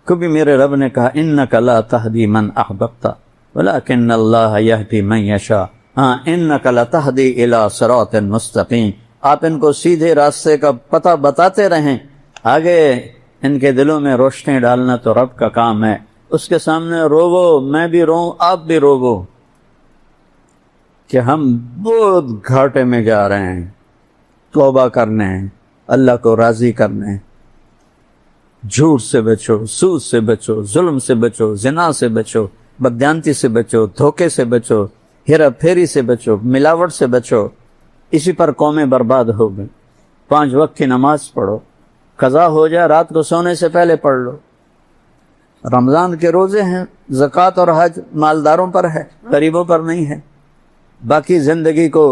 کو بھی میرے رب نے کہا انک لا تہدی من احببت ولکن اللہ یہدی من یشاء، ہاں انک لتہدی الی صراط مستقیم، آپ ان کو سیدھے راستے کا پتہ بتاتے رہیں، آگے ان کے دلوں میں روشنی ڈالنا تو رب کا کام ہے۔ اس کے سامنے روو، میں بھی روؤں، آپ بھی روو کہ ہم بہت گھاٹے میں جا رہے ہیں، توبہ کرنے ہیں، اللہ کو راضی کرنے ہیں۔ جھوٹ سے بچو، سود سے بچو، ظلم سے بچو، زنا سے بچو، بددیانتی سے بچو، دھوکے سے بچو، ہیرا پھیری سے بچو، ملاوٹ سے بچو، اسی پر قومیں برباد ہو گئیں۔ 5 وقت کی نماز پڑھو، قضا ہو جائے رات کو سونے سے پہلے پڑھ لو۔ رمضان کے روزے ہیں، زکوٰۃ اور حج مالداروں پر ہے، غریبوں پر نہیں ہے۔ باقی زندگی کو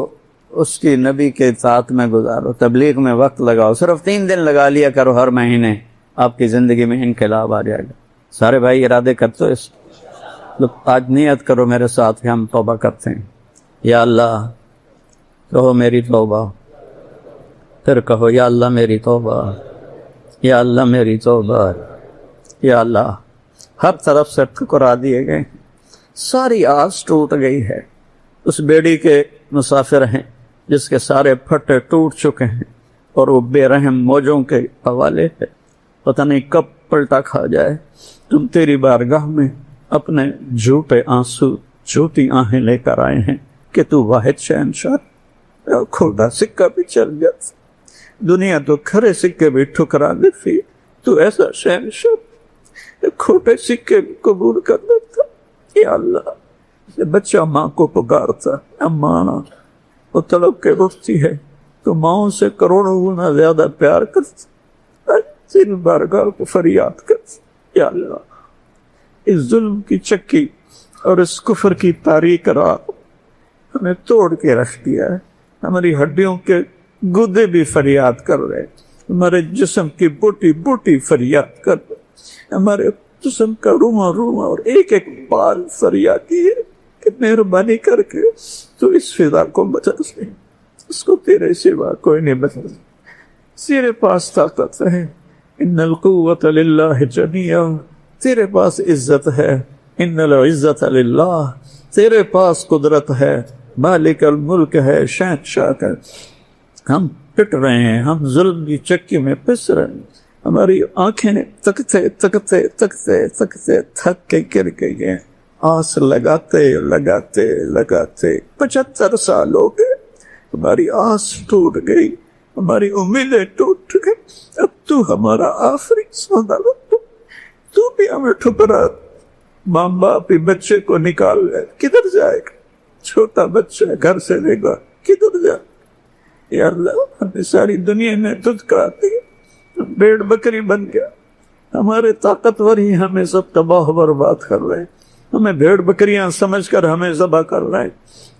اس کی نبی کے ساتھ میں گزارو، تبلیغ میں وقت لگاؤ، صرف 3 دن لگا لیا کرو ہر مہینے، آپ کی زندگی میں انقلاب آ جائے گا۔ سارے بھائی ارادے کرتے ہو اس، آج نیت کرو میرے ساتھ کہ ہم توبہ کرتے ہیں۔ یا اللہ، کہو میری توبہ، پھر کہو یا اللہ میری توبہ، یا اللہ میری توبہ، یا اللہ۔ ہر طرف سے ٹھکرا دیے گئے، ساری آس ٹوٹ گئی ہے۔ اس بیڑی کے مسافر ہیں جس کے سارے پھٹے ٹوٹ چکے ہیں اور وہ بے رحم موجوں کے حوالے ہے، پتہ نہیں کب پلٹا کھا جائے۔ تم تیری بارگاہ میں اپنے جھوٹے آنسو، جھوٹی آہیں لے کر آئے ہیں کہ تو واحد شہنشاہ، کھوٹا سکہ بھی چل گیا، دنیا تو کھرے سکے بھی ٹھکرا دیتی، تو ایسا شہنشاہ کھوٹے سکے بھی قبول کر لیتا۔ یا اللہ، بچہ ماں کو پکارتا، اماں وہ تڑپ کے اٹھتی ہے تو ماؤں سے کروڑوں گنا زیادہ پیار کرتا، تیری بارگاہ کو فریاد کرتا۔ یا اللہ، اس ظلم کی چکی اور اس کفر کی تاریک راہ ہمیں توڑ کے رکھ دیا ہے، ہماری ہڈیوں کے گردے بھی فریاد کر رہے، ہمارے جسم کی بوٹی بوٹی فریاد کر رہے، ہمارے جسم کا روما روما اور ایک ایک بال فریادی ہے کہ مہربانی کر کے تو اس فضا کو بچا دے، اس کو تیرے سوا کوئی نہیں بچا، تیرے پاس طاقت ہے، ان القوت للہ جمیعا، تیرے پاس عزت ہے، ان العزت للہ، تیرے پاس قدرت ہے، مالک الملک ہے، شہنشاہ ہے۔ ہم پٹ رہے ہیں، ہم ظلم کی چکی میں پس رہے ہیں، ہماری آنکھیں تکتے تکتے تکتے تکتے تھک کے گر گئی ہیں، آس لگاتے لگاتے لگاتے 75 سال ہو گئے، ہماری آس ٹوٹ گئی، ہماری امیدیں ٹوٹ گئی، اب تو ہمارا آخری سودا، تو بھی ہمیں ٹھکرا، ماں باپ ہی بچے کو نکال لے، کدھر جائے گا؟ چھوٹا بچہ گھر سے لے گا، کدھر جائے؟ یا اللہ، ہمیں ساری دنیا نے دھتکار دی، بھیڑ بکری بن گیا، ہمارے طاقتور ہی ہمیں سب تباہ و برباد کر رہے ہیں، ہمیں بھیڑ بکریاں سمجھ کر ہمیں ذبح کر رہے ہیں۔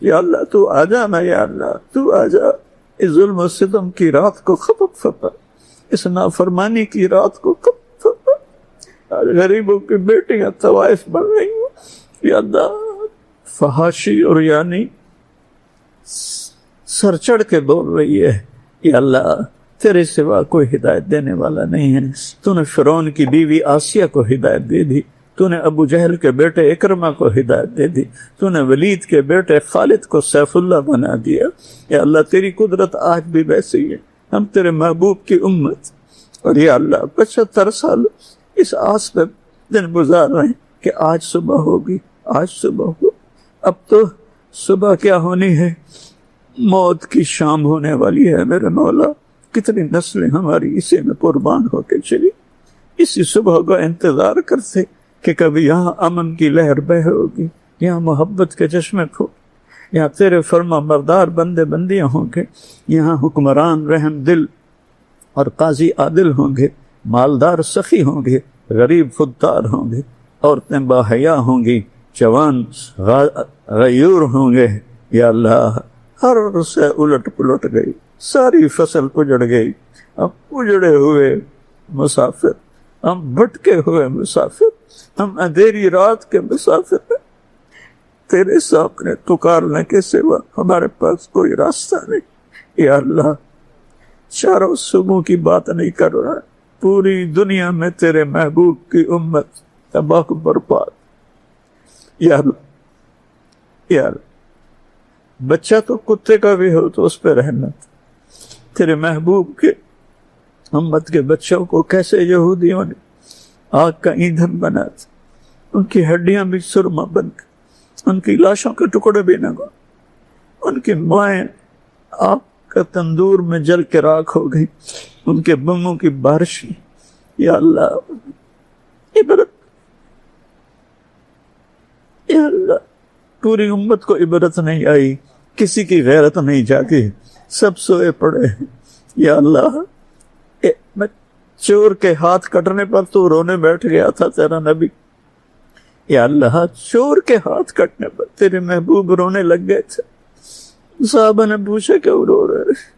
یا اللہ تو آ جا نا، یا اللہ تو آ جا، اس ظلم و ستم کی رات کو ختم فرما، اس نافرمانی کی رات کو ختم فرما۔ آج غریبوں کی بیٹیاں طوائف بن رہی ہیں، یا اللہ فحاشی اور یعنی سر چڑھ کے بول رہی ہے، یا اللہ تیرے سوا کوئی ہدایت دینے والا نہیں ہے۔ تو نے فرعون کی بیوی آسیہ کو ہدایت دے دی، تو نے ابو جہل کے بیٹے اکرمہ کو ہدایت دے دی، تو نے ولید کے بیٹے خالد کو سیف اللہ بنا دیا۔ یا اللہ تیری قدرت آج بھی ویسی ہے، ہم تیرے محبوب کی امت، اور یا اللہ 75 سال اس آس پہ دن گزار رہے ہیں کہ آج صبح ہوگی، آج صبح ہو۔ اب تو صبح کیا ہونی ہے، موت کی شام ہونے والی ہے میرے مولا۔ کتنی نسلیں ہماری اسی میں قربان ہو کے چلی، اسی صبح کا انتظار کرتے کہ کبھی یہاں امن کی لہر بہ ہوگی، یہاں محبت کے چشمے کھو، یہاں تیرے فرما بردار بندے بندیاں ہوں گے، یہاں حکمران رحم دل اور قاضی عادل ہوں گے، مالدار سخی ہوں گے، غریب خوددار ہوں گے، عورتیں باحیا ہوں گی، جوان غیور ہوں گے۔ یا اللہ ہر سے الٹ پلٹ گئی، ساری فصل اجڑ گئی، ہم اجڑے ہوئے مسافر، ہم بھٹکے ہوئے مسافر، ہم اندھیری رات کے مسافر ہیں، تیرے سامنے پکارنے کے سوا ہمارے پاس کوئی راستہ نہیں۔ یا اللہ چاروں صوبوں کی بات نہیں کر رہا، پوری دنیا میں تیرے محبوب کی امت تباہ برباد۔ یا اللہ، یا اللہ بچہ تو کتے کا بھی ہو تو اس پہ رحمت، تیرے محبوب کے امت کے بچوں کو کیسے یہودیوں نے آگ کا ایندھن بنا تھا، ان کی ہڈیاں بھی سرما بن گئی، ان کی لاشوں کے ٹکڑے بھی نہ گئے، ان کی مائیں آگ کا تندور میں جل کے راکھ ہو گئی، ان کے بموں کی بارشیں۔ یا اللہ عبرت، یا اللہ پوری امت کو عبرت نہیں آئی، کسی کی غیرت نہیں جاگی، سب سوئے پڑے ہیں۔ یا اللہ میں چور کے ہاتھ کٹنے پر تو رونے بیٹھ گیا تھا تیرا نبی، یا اللہ چور کے ہاتھ کٹنے پر تیرے محبوب رونے لگ گئے تھے، صحابہ نے پوچھا کہ رو رہے؟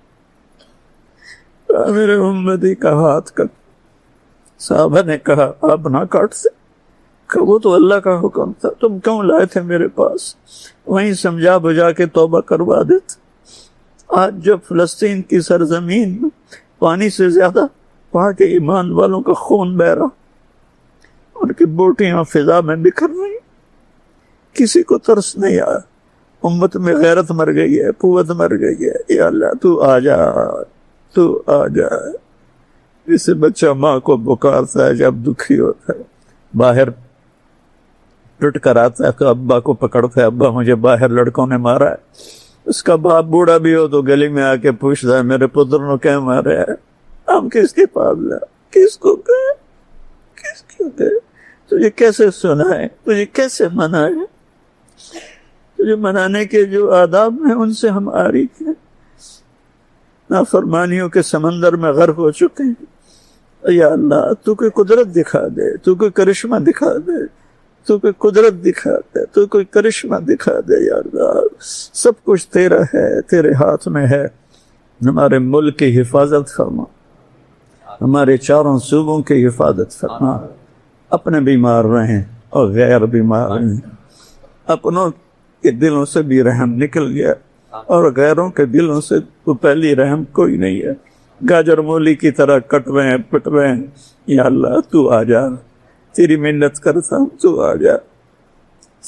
میرے امتی کا ہاتھ کٹ۔ صحابہ نے کہا آپ نہ کاٹ سے، کہ وہ تو اللہ کا حکم تھا، تم کیوں لائے تھے میرے پاس؟ وہیں سمجھا بجا کے توبہ کروا دیتے۔ آج جب فلسطین کی سرزمین میں پانی سے زیادہ وہاں کے ایمان والوں کا خون بہ رہا، ان کی بوٹیاں فضا میں بکھر رہی، کسی کو ترس نہیں آیا۔ امت میں غیرت مر گئی ہے، قوت مر گئی ہے۔ یا اللہ تو آ جا، تو آ جا۔ جسے بچہ ماں کو پکارتا ہے جب دکھی ہوتا ہے، باہر لٹ کر آتا ہے تو ابا کو پکڑتا ہے، ابا مجھے باہر لڑکوں نے مارا ہے۔ اس کا باپ بوڑھا بھی ہو تو گلی میں آ کے پوچھتا ہے میرے پتر نے کیا مارا ہے؟ ہم کس کے پاس لائے؟ کس کو کہے؟ کس کو کہے؟ تجھے کیسے سنائے؟ تجھے کیسے منائے؟ تجھے منانے کے جو آداب ہیں ان سے ہم عاری ہیں، نافرمانیوں کے سمندر میں غرق ہو چکے ہیں۔ یا اللہ تو کوئی قدرت دکھا دے، تو کوئی کرشمہ دکھا دے، تو کوئی قدرت دکھا دے، تو کوئی کرشمہ دکھا دے۔ یا اللہ سب کچھ تیرا ہے، تیرے ہاتھ میں ہے۔ ہمارے ملک کی حفاظت فرما، ہمارے چاروں صوبوں کی حفاظت فرما۔ اپنے بیمار رہیں اور غیر بیمار رہیں، اپنوں کے دلوں سے بھی رحم نکل گیا اور غیروں کے دلوں سے تو پہلی رحم کوئی نہیں ہے۔ گاجر مولی کی طرح کٹویں پٹویں۔ یا اللہ تو آ جا، تیری منت کرتا ہوں، تو آ جا،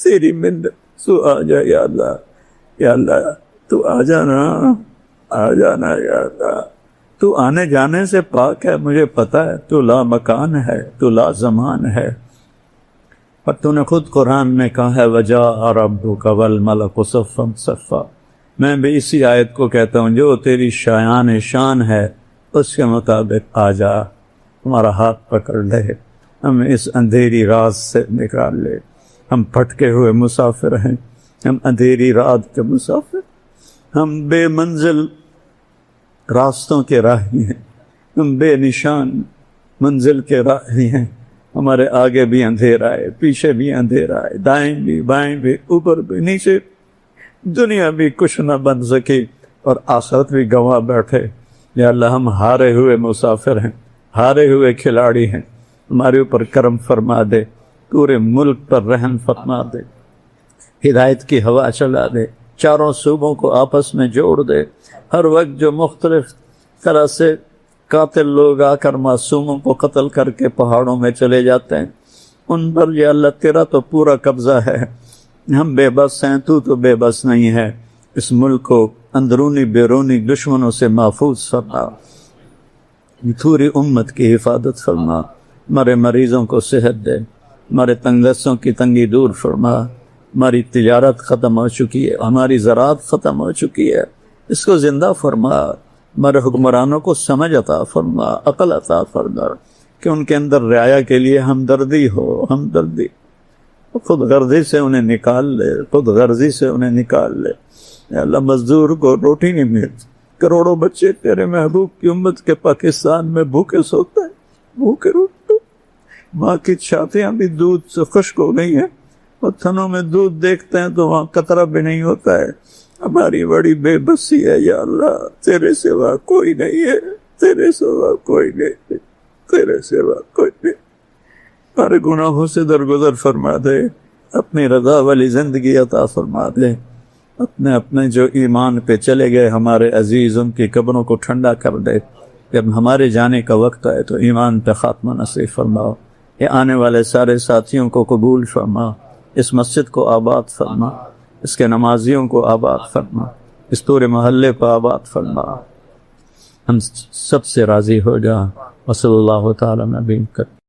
تیری منت، تو آ جا۔ یا اللہ، یا اللہ تو آ جانا، آ جانا۔ یا اللہ تو آنے جانے سے پاک ہے، مجھے پتا ہے تو لا مکان ہے، تو لا زمان ہے۔ اور تو نے خود قرآن میں کہا ہے وَجَاءَ رَبُّكَ وَالْمَلَكُ صَفًّا صَفًّا۔ میں بھی اسی آیت کو کہتا ہوں، جو تیری شان ہے اس کے مطابق آ جا، ہمارا ہاتھ پکڑ لے، ہم اس اندھیری رات سے نکال لے۔ ہم پھٹکے ہوئے مسافر ہیں، ہم اندھیری رات کے مسافر، ہم بے منزل راستوں کے راہی ہیں، ہم بے نشان منزل کے راہی ہیں۔ ہمارے آگے بھی اندھیرا ہے، پیچھے بھی اندھیرا ہے، دائیں بھی بائیں بھی اوپر بھی نیچے، دنیا بھی کچھ نہ بن سکی اور آخرت بھی گنوا بیٹھے۔ یا اللہ ہم ہارے ہوئے مسافر ہیں، ہارے ہوئے کھلاڑی ہیں، ہمارے اوپر کرم فرما دے، پورے ملک پر رحم فرما دے، ہدایت کی ہوا چلا دے، چاروں صوبوں کو آپس میں جوڑ دے۔ ہر وقت جو مختلف طرح سے قاتل لوگ آ کر معصوموں کو قتل کر کے پہاڑوں میں چلے جاتے ہیں، ان پر یا اللہ تیرا تو پورا قبضہ ہے، ہم بے بس ہیں، تو بے بس نہیں ہے۔ اس ملک کو اندرونی بیرونی دشمنوں سے محفوظ فرما، پوری امت کی حفاظت فرما، ہمارے مریضوں کو صحت دے، ہمارے تنگ دستوں کی تنگی دور فرما۔ ہماری تجارت ختم ہو چکی ہے، ہماری زراعت ختم ہو چکی ہے، اس کو زندہ فرما۔ ہمارے حکمرانوں کو سمجھ عطا فرما، عقل عطا فرما، کہ ان کے اندر رعایا کے لیے ہمدردی ہو، ہمدردی، خود غرضی سے انہیں نکال لے، خود غرضی سے انہیں نکال لے۔ یا اللہ مزدور کو روٹی نہیں ملتی، کروڑوں بچے تیرے محبوب کی امت کے پاکستان میں بھوکے سوتے ہیں، بھوکے روتے، ماں کی چھاتیاں بھی دودھ سے خشک ہو گئی ہیں، اور تھنوں میں دودھ دیکھتے ہیں تو وہاں قطرہ بھی نہیں ہوتا ہے۔ ہماری بڑی بے بسی ہے یا اللہ، تیرے سوا کوئی نہیں ہے، تیرے سوا کوئی نہیں، تیرے سوا کوئی نہیں۔ ہمارے گناہوں سے درگزر فرما دے، اپنی رضا والی زندگی عطا فرما دے۔ اپنے جو ایمان پہ چلے گئے ہمارے عزیز، ان کی قبروں کو ٹھنڈا کر دے۔ جب ہمارے جانے کا وقت آئے تو ایمان پہ خاتمہ نصیب فرماؤ۔ یہ آنے والے سارے ساتھیوں کو قبول فرما، اس مسجد کو آباد فرما، اس کے نمازیوں کو آباد فرما، اس پورے محلے کو آباد فرما، ہم سب سے راضی ہو جا۔ وصلی اللہ تعالی نبی کریم۔